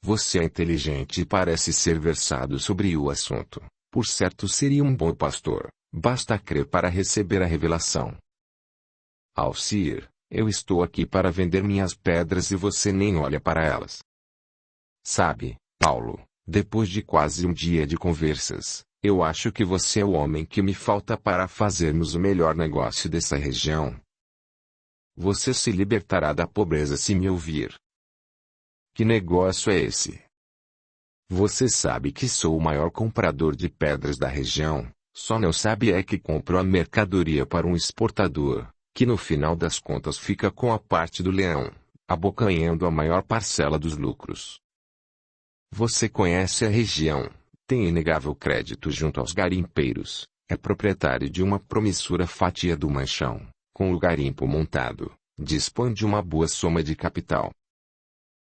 Você é inteligente e parece ser versado sobre o assunto, por certo seria um bom pastor, basta crer para receber a revelação. Alcir, eu estou aqui para vender minhas pedras e você nem olha para elas. Sabe, Paulo, depois de quase um dia de conversas, eu acho que você é o homem que me falta para fazermos o melhor negócio dessa região. Você se libertará da pobreza se me ouvir. Que negócio é esse? Você sabe que sou o maior comprador de pedras da região, só não sabe é que compro a mercadoria para um exportador, que no final das contas fica com a parte do leão, abocanhando a maior parcela dos lucros. Você conhece a região, tem inegável crédito junto aos garimpeiros, é proprietário de uma promissora fatia do manchão, com o garimpo montado, dispõe de uma boa soma de capital.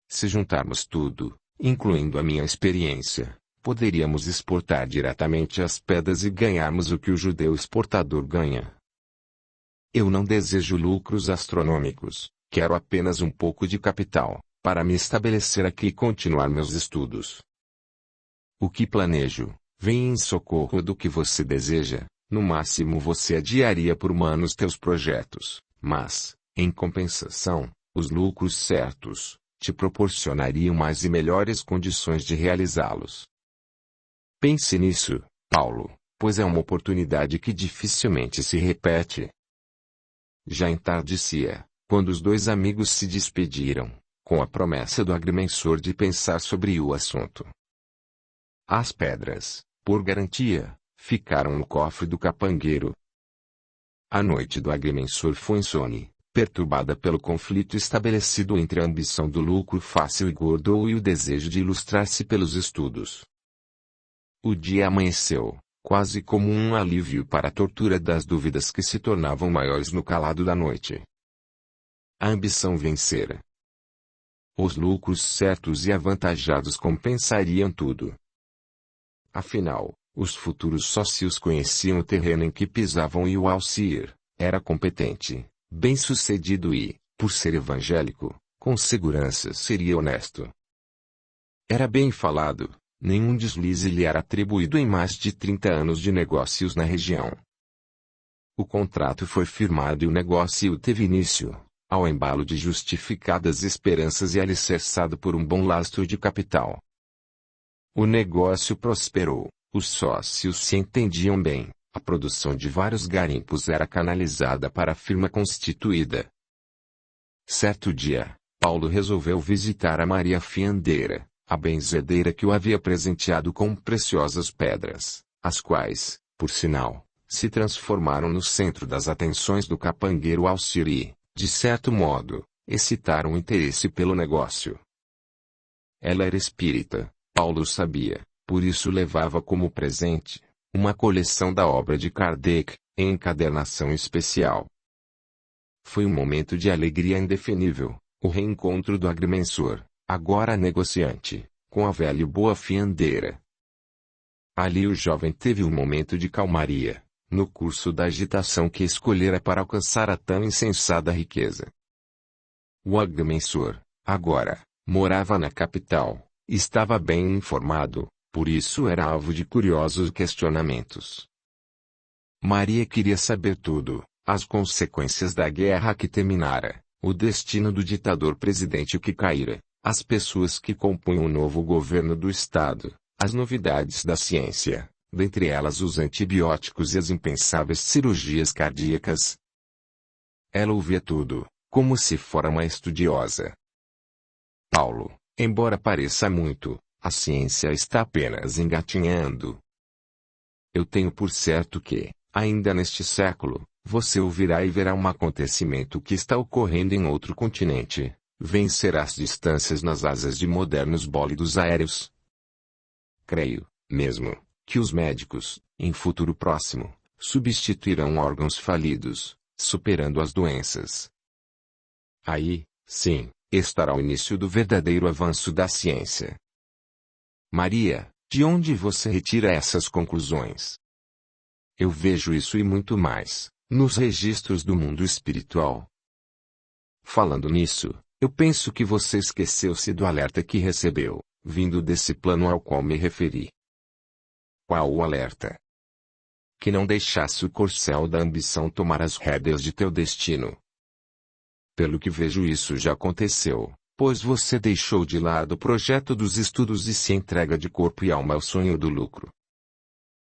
Se juntarmos tudo, incluindo a minha experiência, poderíamos exportar diretamente as pedras e ganharmos o que o judeu exportador ganha. Eu não desejo lucros astronômicos, quero apenas um pouco de capital, para me estabelecer aqui e continuar meus estudos. O que planejo, vem em socorro do que você deseja, no máximo você adiaria por um ano os teus projetos, mas, em compensação, os lucros certos, te proporcionariam mais e melhores condições de realizá-los. Pense nisso, Paulo, pois é uma oportunidade que dificilmente se repete. Já entardecia, quando os dois amigos se despediram, com a promessa do agrimensor de pensar sobre o assunto. As pedras, por garantia, ficaram no cofre do capangueiro. A noite do agrimensor foi insone, perturbada pelo conflito estabelecido entre a ambição do lucro fácil e gordo e o desejo de ilustrar-se pelos estudos. O dia amanheceu, quase como um alívio para a tortura das dúvidas que se tornavam maiores no calado da noite. A ambição vencera. Os lucros certos e avantajados compensariam tudo. Afinal, os futuros sócios conheciam o terreno em que pisavam e o Alcir era competente, bem-sucedido e, por ser evangélico, com segurança seria honesto. Era bem falado, nenhum deslize lhe era atribuído em mais de 30 anos de negócios na região. O contrato foi firmado e o negócio teve início, ao embalo de justificadas esperanças e alicerçado por um bom lastro de capital. O negócio prosperou, os sócios se entendiam bem, a produção de vários garimpos era canalizada para a firma constituída. Certo dia, Paulo resolveu visitar a Maria Fiandeira, a benzedeira que o havia presenteado com preciosas pedras, as quais, por sinal, se transformaram no centro das atenções do capangueiro Alcir e, de certo modo, excitaram o interesse pelo negócio. Ela era espírita, Paulo sabia, por isso levava como presente uma coleção da obra de Kardec, em encadernação especial. Foi um momento de alegria indefinível, o reencontro do agrimensor, agora negociante, com a velha e boa fiandeira. Ali o jovem teve um momento de calmaria, no curso da agitação que escolhera para alcançar a tão insensada riqueza. O agrimensor, agora, morava na capital, estava bem informado, por isso era alvo de curiosos questionamentos. Maria queria saber tudo, as consequências da guerra que terminara, o destino do ditador presidente que caíra, as pessoas que compunham o novo governo do Estado, as novidades da ciência, dentre elas os antibióticos e as impensáveis cirurgias cardíacas. Ela ouvia tudo, como se fora uma estudiosa. Paulo, embora pareça muito, a ciência está apenas engatinhando. Eu tenho por certo que, ainda neste século, você ouvirá e verá um acontecimento que está ocorrendo em outro continente, vencer as distâncias nas asas de modernos bólidos aéreos. Creio, mesmo, que os médicos, em futuro próximo, substituirão órgãos falidos, superando as doenças. Aí, sim, estará o início do verdadeiro avanço da ciência. Maria, de onde você retira essas conclusões? Eu vejo isso e muito mais, nos registros do mundo espiritual. Falando nisso, eu penso que você esqueceu-se do alerta que recebeu, vindo desse plano ao qual me referi. Qual o alerta? Que não deixasse o corcel da ambição tomar as rédeas de teu destino. Pelo que vejo isso já aconteceu, pois você deixou de lado o projeto dos estudos e se entrega de corpo e alma ao sonho do lucro.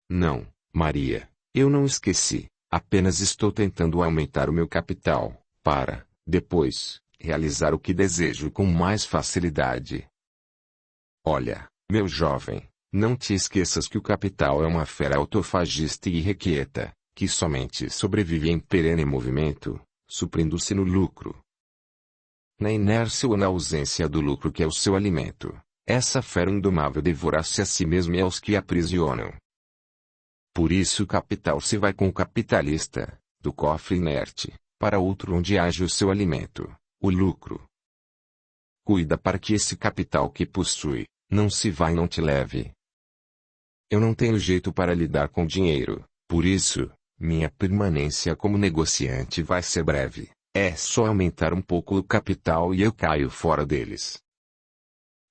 Não, Maria, eu não esqueci, apenas estou tentando aumentar o meu capital, para, depois, realizar o que desejo com mais facilidade. Olha, meu jovem, não te esqueças que o capital é uma fera autofagista e irrequieta, que somente sobrevive em perene movimento, suprindo-se no lucro. Na inércia ou na ausência do lucro que é o seu alimento, essa fera indomável devora-se a si mesma e aos que a aprisionam. Por isso o capital se vai com o capitalista, do cofre inerte, para outro onde age o seu alimento, o lucro. Cuida para que esse capital que possui, não se vá e não te leve. Eu não tenho jeito para lidar com dinheiro, por isso, minha permanência como negociante vai ser breve. É só aumentar um pouco o capital e eu caio fora deles.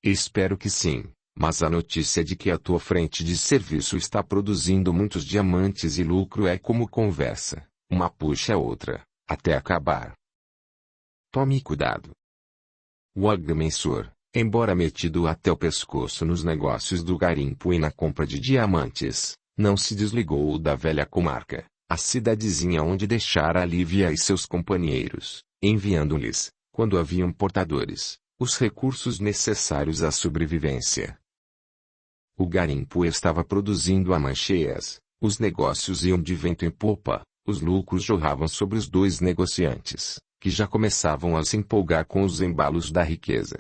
Espero que sim, mas a notícia de que a tua frente de serviço está produzindo muitos diamantes e lucro é como conversa, uma puxa a outra, até acabar. Tome cuidado. O agrimensor, embora metido até o pescoço nos negócios do garimpo e na compra de diamantes, não se desligou da velha comarca, a cidadezinha onde deixara Lívia e seus companheiros, enviando-lhes, quando haviam portadores, os recursos necessários à sobrevivência. O garimpo estava produzindo a mancheias, os negócios iam de vento em popa, os lucros jorravam sobre os dois negociantes, que já começavam a se empolgar com os embalos da riqueza.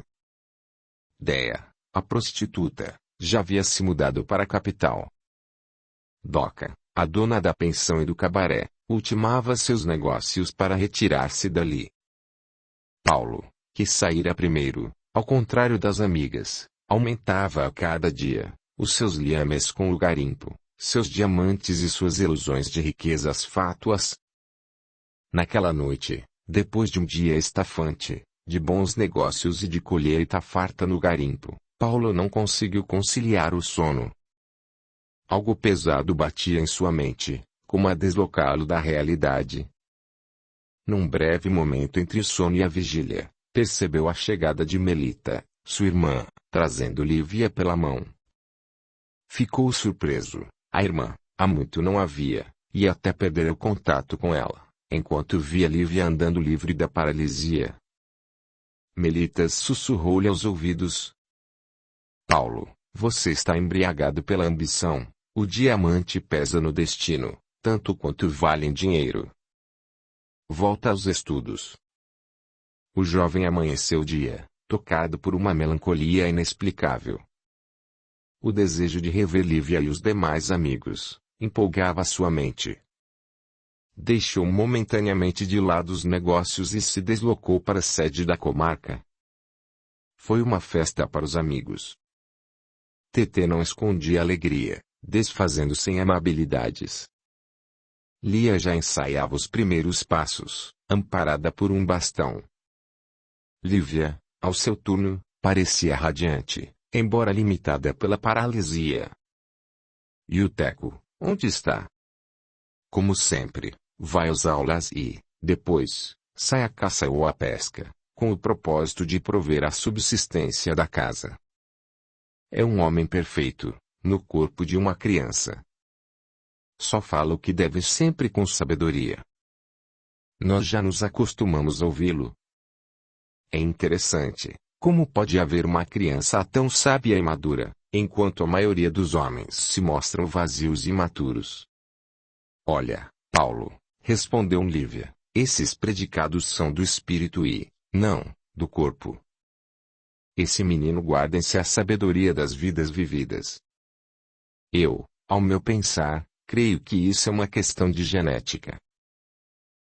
Déa, a prostituta, já havia se mudado para a capital. Doca, a dona da pensão e do cabaré, ultimava seus negócios para retirar-se dali. Paulo, que saíra primeiro, ao contrário das amigas, aumentava a cada dia os seus liames com o garimpo, seus diamantes e suas ilusões de riquezas fátuas. Naquela noite, depois de um dia estafante, de bons negócios e de colheita farta no garimpo, Paulo não conseguiu conciliar o sono. Algo pesado batia em sua mente, como a deslocá-lo da realidade. Num breve momento entre o sono e a vigília, percebeu a chegada de Melita, sua irmã, trazendo Lívia pela mão. Ficou surpreso. A irmã, há muito não a via, e até perdera o contato com ela, enquanto via Lívia andando livre da paralisia. Melita sussurrou-lhe aos ouvidos: Paulo, você está embriagado pela ambição, o diamante pesa no destino, tanto quanto vale em dinheiro. Volta aos estudos. O jovem amanheceu o dia, tocado por uma melancolia inexplicável. O desejo de rever Lívia e os demais amigos, empolgava sua mente. Deixou momentaneamente de lado os negócios e se deslocou para a sede da comarca. Foi uma festa para os amigos. Tetê não escondia alegria, desfazendo-se em amabilidades. Lia já ensaiava os primeiros passos, amparada por um bastão. Lívia, ao seu turno, parecia radiante, embora limitada pela paralisia. E o Teco, onde está? Como sempre, vai às aulas e, depois, sai à caça ou à pesca, com o propósito de prover a subsistência da casa. É um homem perfeito, no corpo de uma criança. Só fala o que deve sempre com sabedoria. Nós já nos acostumamos a ouvi-lo. É interessante, como pode haver uma criança tão sábia e madura, enquanto a maioria dos homens se mostram vazios e imaturos. Olha, Paulo, respondeu Lívia, esses predicados são do espírito e, não, do corpo. Esse menino guarda-se a sabedoria das vidas vividas. Eu, ao meu pensar, creio que isso é uma questão de genética.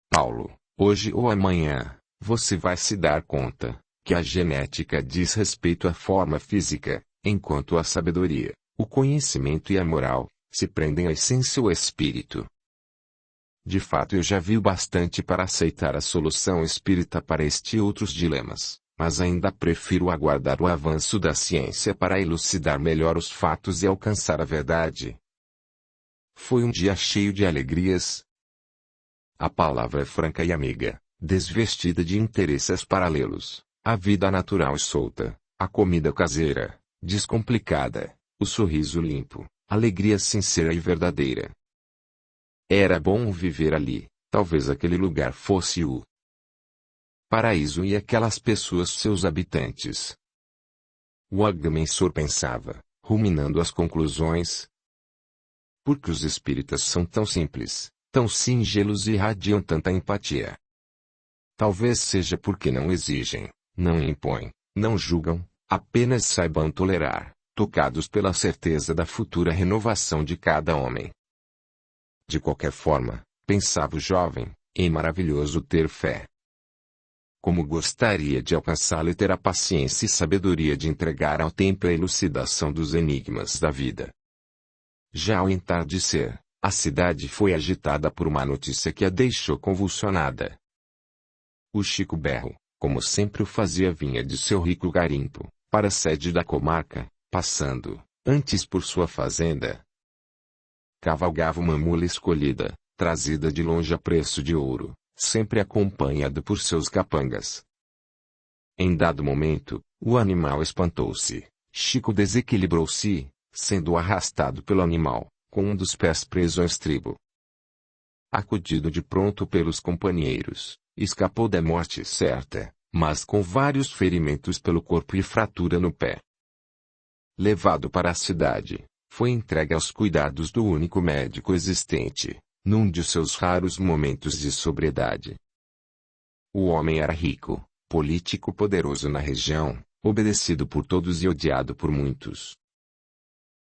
Paulo, hoje ou amanhã, você vai se dar conta que a genética diz respeito à forma física, enquanto a sabedoria, o conhecimento e a moral, se prendem à essência ou espírito. De fato eu já vi bastante para aceitar a solução espírita para este e outros dilemas, mas ainda prefiro aguardar o avanço da ciência para elucidar melhor os fatos e alcançar a verdade. Foi um dia cheio de alegrias. A palavra é franca e amiga, desvestida de interesses paralelos, a vida natural e solta, a comida caseira, descomplicada, o sorriso limpo, alegria sincera e verdadeira. Era bom viver ali, talvez aquele lugar fosse o paraíso e aquelas pessoas seus habitantes. O agrimensor pensava, ruminando as conclusões. Por que os espíritas são tão simples, tão singelos e irradiam tanta empatia? Talvez seja porque não exigem, não impõem, não julgam, Apenas saibam tolerar, tocados pela certeza da futura renovação de cada homem. De qualquer forma, pensava o jovem, é maravilhoso ter fé. Como gostaria de alcançá-la e ter a paciência e sabedoria de entregar ao tempo a elucidação dos enigmas da vida. Já ao entardecer, a cidade foi agitada por uma notícia que a deixou convulsionada. O Chico Berro, como sempre o fazia, vinha de seu rico garimpo, para a sede da comarca, passando, antes por sua fazenda. Cavalgava uma mula escolhida, trazida de longe a preço de ouro, sempre acompanhado por seus capangas. Em dado momento, o animal espantou-se. Chico desequilibrou-se, sendo arrastado pelo animal, com um dos pés preso ao estribo. Acudido de pronto pelos companheiros, escapou da morte certa, mas com vários ferimentos pelo corpo e fratura no pé. Levado para a cidade, foi entregue aos cuidados do único médico existente, num de seus raros momentos de sobriedade. O homem era rico, político poderoso na região, obedecido por todos e odiado por muitos.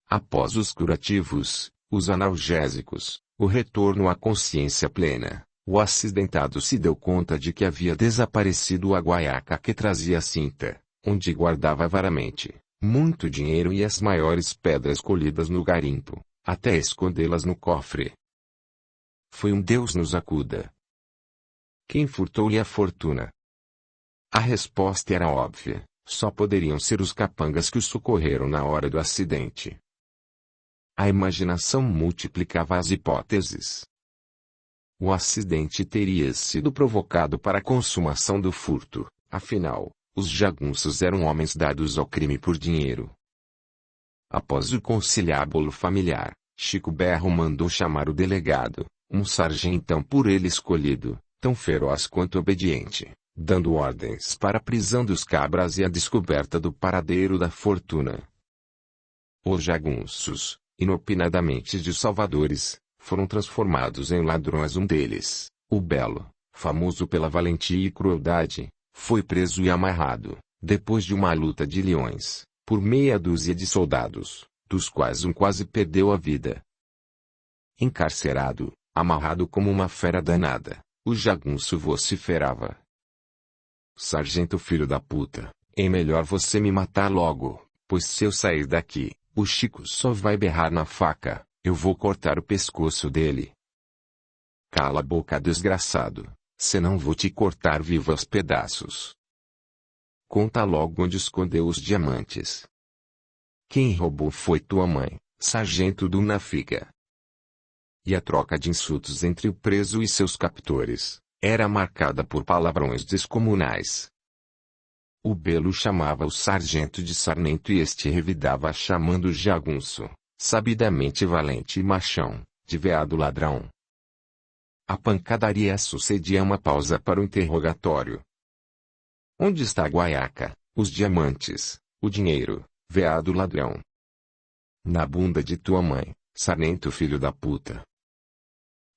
Após os curativos, os analgésicos, o retorno à consciência plena, o acidentado se deu conta de que havia desaparecido a guaiaca que trazia a cinta, onde guardava avaramente muito dinheiro e as maiores pedras colhidas no garimpo, até escondê-las no cofre. Foi um Deus nos acuda. Quem furtou-lhe a fortuna? A resposta era óbvia, só poderiam ser os capangas que o socorreram na hora do acidente. A imaginação multiplicava as hipóteses. O acidente teria sido provocado para a consumação do furto, afinal, os jagunços eram homens dados ao crime por dinheiro. Após o conciliábulo familiar, Chico Berro mandou chamar o delegado, um sargentão por ele escolhido, tão feroz quanto obediente, dando ordens para a prisão dos cabras e a descoberta do paradeiro da fortuna. Os jagunços, inopinadamente de salvadores, foram transformados em ladrões. Um deles, o Belo, famoso pela valentia e crueldade, foi preso e amarrado, depois de uma luta de leões, por meia dúzia de soldados, dos quais um quase perdeu a vida. Encarcerado, amarrado como uma fera danada, o jagunço vociferava: "Sargento filho da puta, é melhor você me matar logo, pois se eu sair daqui, o Chico só vai berrar na faca, eu vou cortar o pescoço dele. Cala a boca, desgraçado, senão vou te cortar vivo aos pedaços. Conta logo onde escondeu os diamantes. Quem roubou foi tua mãe, sargento do Nafiga." E a troca de insultos entre o preso e seus captores era marcada por palavrões descomunais. O Belo chamava o sargento de sarnento e este revidava chamando o jagunço, sabidamente valente e machão, de veado ladrão. A pancadaria sucedia uma pausa para o interrogatório. "Onde está a guaiaca, os diamantes, o dinheiro, veado ladrão?" "Na bunda de tua mãe, sarnento filho da puta."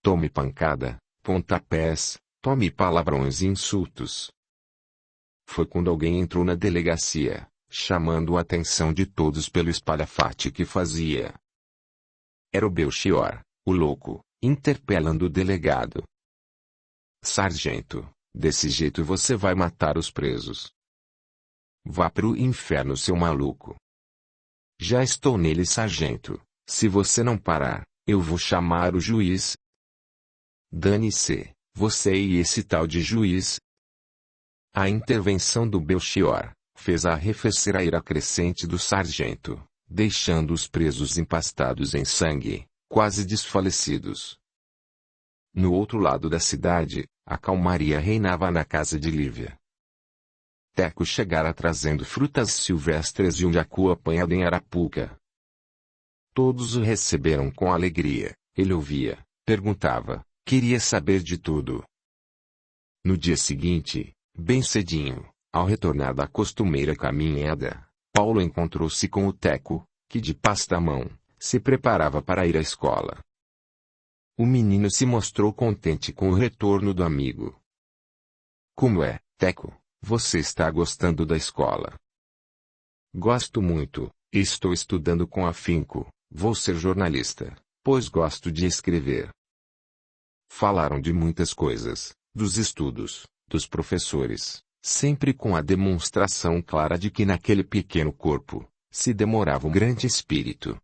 Tome pancada, pontapés, tome palavrões e insultos. Foi quando alguém entrou na delegacia, chamando a atenção de todos pelo espalhafate que fazia. Era o Belchior, o louco, interpelando o delegado. "Sargento, desse jeito você vai matar os presos. Vá pro inferno, seu maluco." "Já estou nele, sargento. Se você não parar, eu vou chamar o juiz." "Dane-se, você e esse tal de juiz." A intervenção do Belchior fez arrefecer a ira crescente do sargento, deixando os presos empastados em sangue, quase desfalecidos. No outro lado da cidade, a calmaria reinava na casa de Lívia. Teco chegara trazendo frutas silvestres e um jacu apanhado em Arapuca. Todos o receberam com alegria. Ele ouvia, perguntava, queria saber de tudo. No dia seguinte, bem cedinho, ao retornar da costumeira caminhada, Paulo encontrou-se com o Teco, que de pasta à mão, se preparava para ir à escola. O menino se mostrou contente com o retorno do amigo. "Como é, Teco? Você está gostando da escola?" Gosto muito, e estou estudando com afinco. Vou ser jornalista, pois gosto de escrever. Falaram de muitas coisas, dos estudos, dos professores, sempre com a demonstração clara de que naquele pequeno corpo se demorava um grande espírito.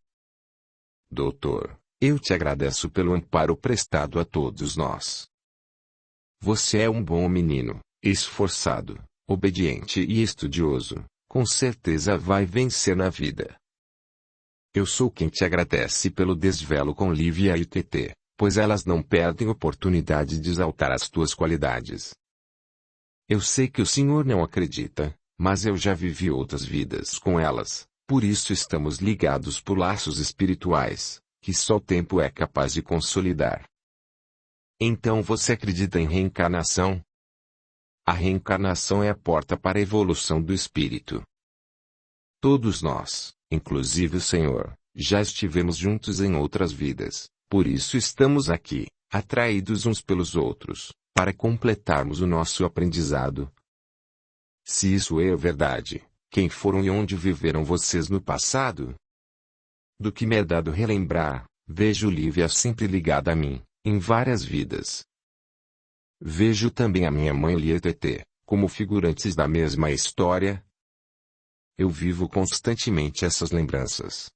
Doutor, eu te agradeço pelo amparo prestado a todos nós. Você é um bom menino, esforçado, obediente e estudioso, com certeza vai vencer na vida. Eu sou quem te agradece pelo desvelo com Lívia e TT, pois elas não perdem oportunidade de exaltar as tuas qualidades. Eu sei que o senhor não acredita, mas eu já vivi outras vidas com elas, por isso estamos ligados por laços espirituais, que só o tempo é capaz de consolidar. Então você acredita em reencarnação? A reencarnação é a porta para a evolução do espírito. Todos nós, inclusive o Senhor, já estivemos juntos em outras vidas, por isso estamos aqui, atraídos uns pelos outros, para completarmos o nosso aprendizado. Se isso é verdade, quem foram e onde viveram vocês no passado? Do que me é dado relembrar, vejo Lívia sempre ligada a mim, em várias vidas. Vejo também a minha mãe e a TT, como figurantes da mesma história. Eu vivo constantemente essas lembranças.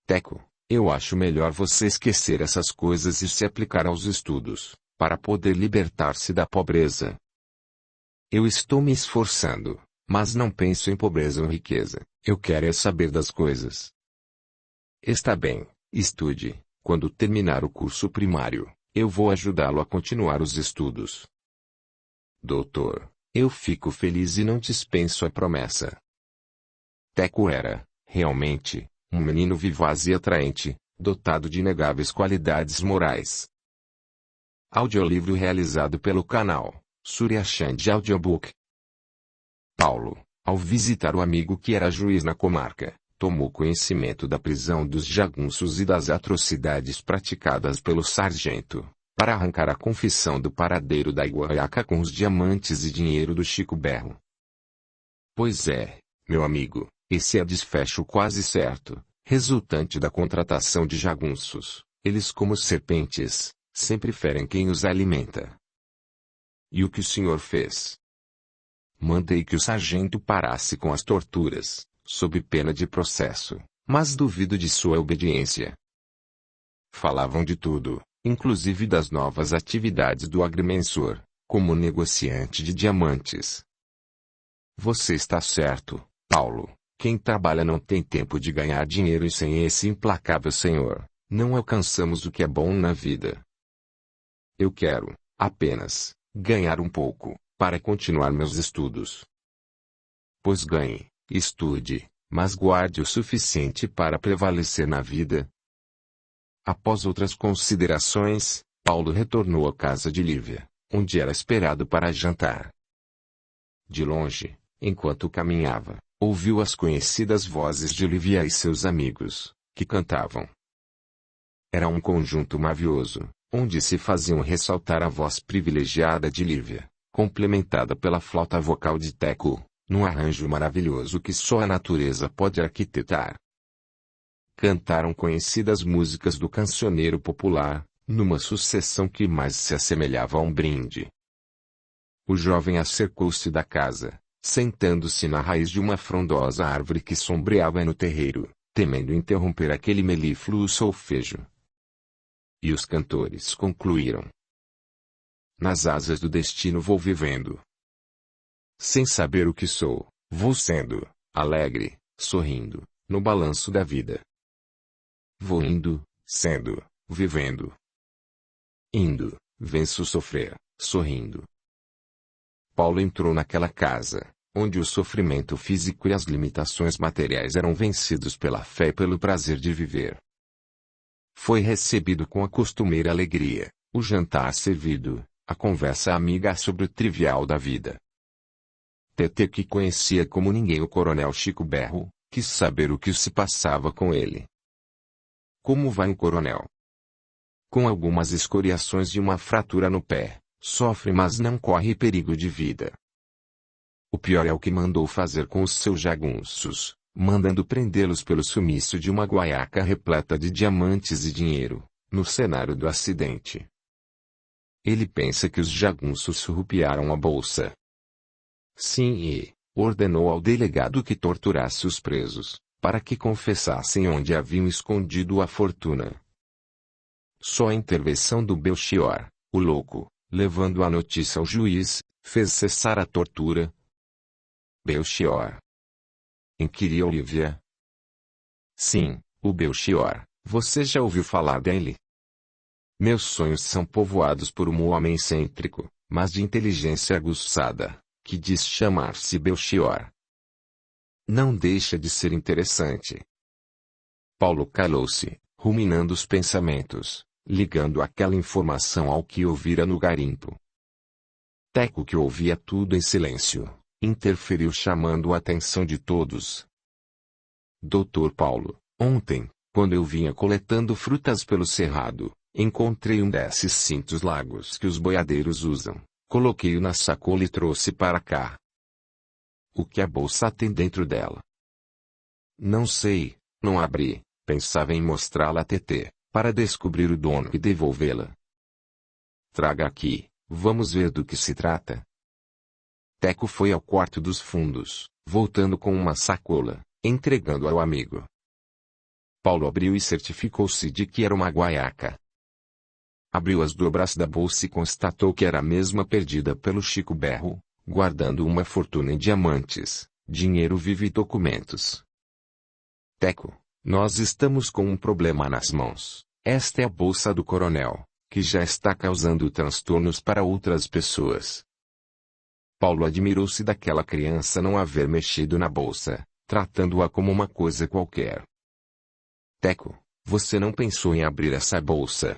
Teco, eu acho melhor você esquecer essas coisas e se aplicar aos estudos, para poder libertar-se da pobreza. Eu estou me esforçando, mas não penso em pobreza ou riqueza, eu quero é saber das coisas. Está bem, estude, quando terminar o curso primário, eu vou ajudá-lo a continuar os estudos. Doutor, eu fico feliz e não dispenso a promessa. Teco era, realmente, um menino vivaz e atraente, dotado de inegáveis qualidades morais. Audiolivro realizado pelo canal Surya Chand Audiobook. Paulo, ao visitar o amigo que era juiz na comarca, tomou conhecimento da prisão dos jagunços e das atrocidades praticadas pelo sargento, para arrancar a confissão do paradeiro da Iguaiaca com os diamantes e dinheiro do Chico Berro. Pois é, meu amigo, esse é desfecho quase certo, resultante da contratação de jagunços. Eles, como serpentes, sempre ferem quem os alimenta. E o que o senhor fez? Mandei que o sargento parasse com as torturas, sob pena de processo, mas duvido de sua obediência. Falavam de tudo, inclusive das novas atividades do agrimensor, como negociante de diamantes. Você está certo, Paulo. Quem trabalha não tem tempo de ganhar dinheiro e sem esse implacável senhor, não alcançamos o que é bom na vida. Eu quero, apenas, ganhar um pouco, para continuar meus estudos. Pois ganhe, estude, mas guarde o suficiente para prevalecer na vida. Após outras considerações, Paulo retornou à casa de Lívia, onde era esperado para jantar. De longe, enquanto caminhava, ouviu as conhecidas vozes de Lívia e seus amigos, que cantavam. Era um conjunto mavioso, onde se faziam ressaltar a voz privilegiada de Lívia, complementada pela flauta vocal de Teco, num arranjo maravilhoso que só a natureza pode arquitetar. Cantaram conhecidas músicas do cancioneiro popular, numa sucessão que mais se assemelhava a um brinde. O jovem acercou-se da casa, sentando-se na raiz de uma frondosa árvore que sombreava no terreiro, temendo interromper aquele melífluo solfejo. E os cantores concluíram. Nas asas do destino vou vivendo. Sem saber o que sou, vou sendo, alegre, sorrindo, no balanço da vida. Vou indo, sendo, vivendo. Indo, venço sofrer, sorrindo. Paulo entrou naquela casa, onde o sofrimento físico e as limitações materiais eram vencidos pela fé e pelo prazer de viver. Foi recebido com a costumeira alegria, o jantar servido, a conversa amiga sobre o trivial da vida. TT, que conhecia como ninguém o coronel Chico Berro, quis saber o que se passava com ele. Como vai o coronel? Com algumas escoriações e uma fratura no pé, sofre mas não corre perigo de vida. O pior é o que mandou fazer com os seus jagunços, mandando prendê-los pelo sumiço de uma guaiaca repleta de diamantes e dinheiro, no cenário do acidente. Ele pensa que os jagunços surrupiaram a bolsa. Sim, e ordenou ao delegado que torturasse os presos, para que confessassem onde haviam escondido a fortuna. Só a intervenção do Belchior, o louco, levando a notícia ao juiz, fez cessar a tortura. Belchior? Inquiriu Olivia. Sim, o Belchior. Você já ouviu falar dele? Meus sonhos são povoados por um homem excêntrico, mas de inteligência aguçada, que diz chamar-se Belchior. Não deixa de ser interessante. Paulo calou-se, ruminando os pensamentos, ligando aquela informação ao que ouvira no garimpo. Teco, que ouvia tudo em silêncio, interferiu chamando a atenção de todos. Doutor Paulo, ontem, quando eu vinha coletando frutas pelo cerrado, encontrei um desses cintos largos que os boiadeiros usam. Coloquei-o na sacola e trouxe para cá. O que a bolsa tem dentro dela? Não sei, não abri. Pensava em mostrá-la a TT, para descobrir o dono e devolvê-la. Traga aqui, vamos ver do que se trata. Teco foi ao quarto dos fundos, voltando com uma sacola, entregando ao amigo. Paulo abriu e certificou-se de que era uma guaiaca. Abriu as dobras da bolsa e constatou que era a mesma perdida pelo Chico Berro, guardando uma fortuna em diamantes, dinheiro vivo e documentos. Teco, nós estamos com um problema nas mãos. Esta é a bolsa do coronel, que já está causando transtornos para outras pessoas. Paulo admirou-se daquela criança não haver mexido na bolsa, tratando-a como uma coisa qualquer. Teco, você não pensou em abrir essa bolsa?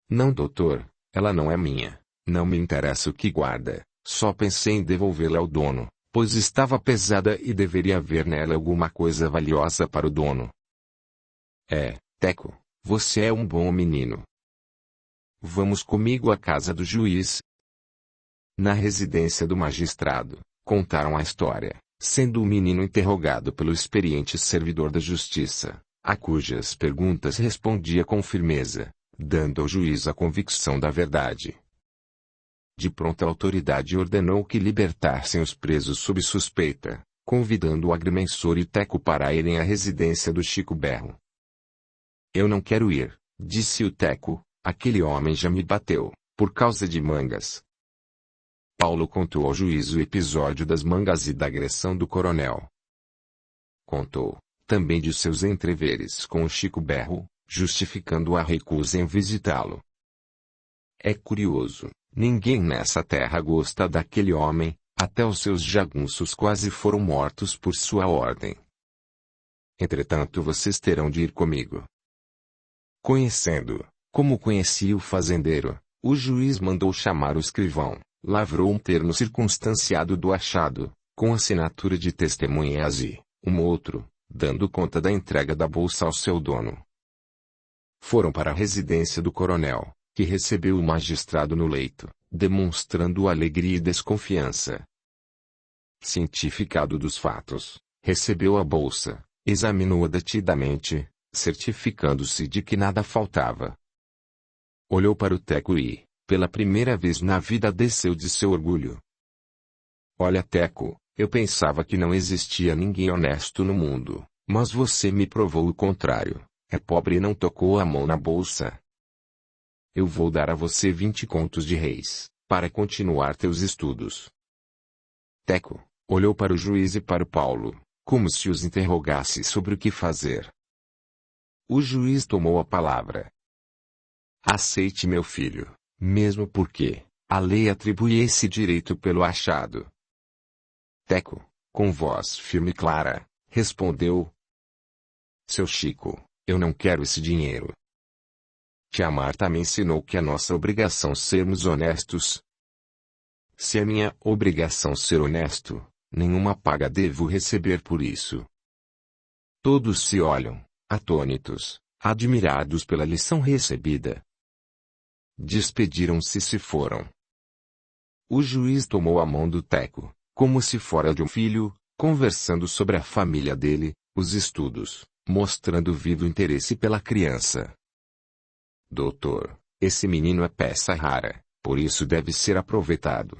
Não, doutor, ela não é minha. Não me interessa o que guarda, só pensei em devolvê-la ao dono, pois estava pesada e deveria haver nela alguma coisa valiosa para o dono. Teco, você é um bom menino. Vamos comigo à casa do juiz. Na residência do magistrado, contaram a história, sendo o menino interrogado pelo experiente servidor da justiça, a cujas perguntas respondia com firmeza, dando ao juiz a convicção da verdade. De pronto a autoridade ordenou que libertassem os presos sob suspeita, convidando o agrimensor e Teco para irem à residência do Chico Berro. Eu não quero ir, disse o Teco, aquele homem já me bateu, por causa de mangas. Paulo contou ao juiz o episódio das mangas e da agressão do coronel. Contou, também de seus entreveres com o Chico Berro, justificando a recusa em visitá-lo. É curioso, ninguém nessa terra gosta daquele homem, até os seus jagunços quase foram mortos por sua ordem. Entretanto vocês terão de ir comigo. Conhecendo, como conhecia o fazendeiro, o juiz mandou chamar o escrivão, lavrou um termo circunstanciado do achado, com assinatura de testemunhas e, um outro, dando conta da entrega da bolsa ao seu dono. Foram para a residência do coronel, que recebeu o magistrado no leito, demonstrando alegria e desconfiança. Cientificado dos fatos, recebeu a bolsa, examinou-a detidamente, certificando-se de que nada faltava. Olhou para o Teco e, pela primeira vez na vida, desceu de seu orgulho. Olha, Teco, eu pensava que não existia ninguém honesto no mundo, mas você me provou o contrário. É pobre e não tocou a mão na bolsa. Eu vou dar a você 20 contos de réis, para continuar teus estudos. Teco olhou para o juiz e para o Paulo, como se os interrogasse sobre o que fazer. O juiz tomou a palavra. Aceite, meu filho, mesmo porque a lei atribui esse direito pelo achado. Teco, com voz firme e clara, respondeu: Seu Chico, eu não quero esse dinheiro. Tia Marta me ensinou que é nossa obrigação sermos honestos. Se é minha obrigação ser honesto, nenhuma paga devo receber por isso. Todos se olham, atônitos, admirados pela lição recebida. Despediram-se e se foram. O juiz tomou a mão do Teco, como se fora de um filho, conversando sobre a família dele, os estudos, mostrando vivo interesse pela criança. Doutor, esse menino é peça rara, por isso deve ser aproveitado.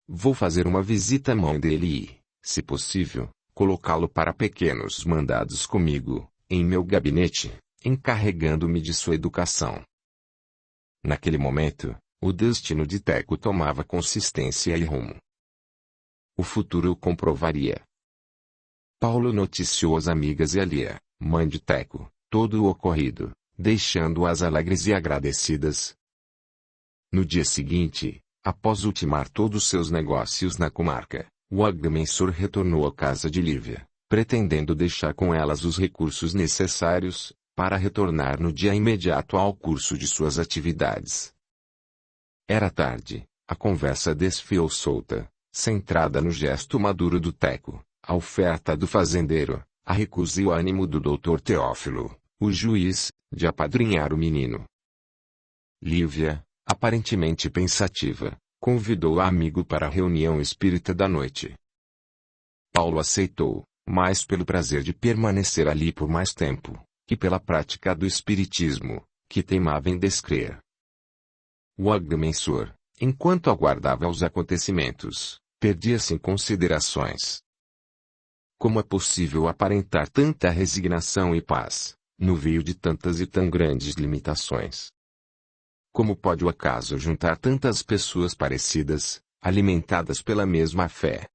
Vou fazer uma visita à mãe dele e, se possível, colocá-lo para pequenos mandados comigo, em meu gabinete, encarregando-me de sua educação. Naquele momento, o destino de Teco tomava consistência e rumo. O futuro o comprovaria. Paulo noticiou às amigas e a Lia, mãe de Teco, todo o ocorrido, deixando-as alegres e agradecidas. No dia seguinte, após ultimar todos seus negócios na comarca, o agrimensor retornou à casa de Lívia, pretendendo deixar com elas os recursos necessários, para retornar no dia imediato ao curso de suas atividades. Era tarde, a conversa desfiou solta, centrada no gesto maduro do Teco, a oferta do fazendeiro, a recusa e o ânimo do Dr. Teófilo, o juiz, de apadrinhar o menino. Lívia, aparentemente pensativa, convidou o amigo para a reunião espírita da noite. Paulo aceitou, mais pelo prazer de permanecer ali por mais tempo, que pela prática do espiritismo, que teimava em descrer. O agrimensor, enquanto aguardava os acontecimentos, perdia-se em considerações. Como é possível aparentar tanta resignação e paz, no meio de tantas e tão grandes limitações? Como pode o acaso juntar tantas pessoas parecidas, alimentadas pela mesma fé?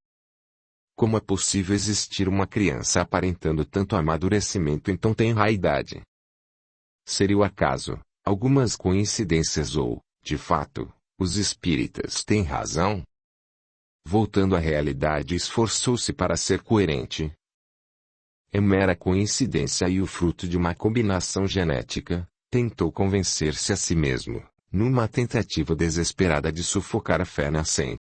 Como é possível existir uma criança aparentando tanto amadurecimento em tão tenra idade? Seria o acaso, algumas coincidências ou, de fato, os espíritas têm razão? Voltando à realidade, esforçou-se para ser coerente. É mera coincidência e o fruto de uma combinação genética, tentou convencer-se a si mesmo, numa tentativa desesperada de sufocar a fé nascente.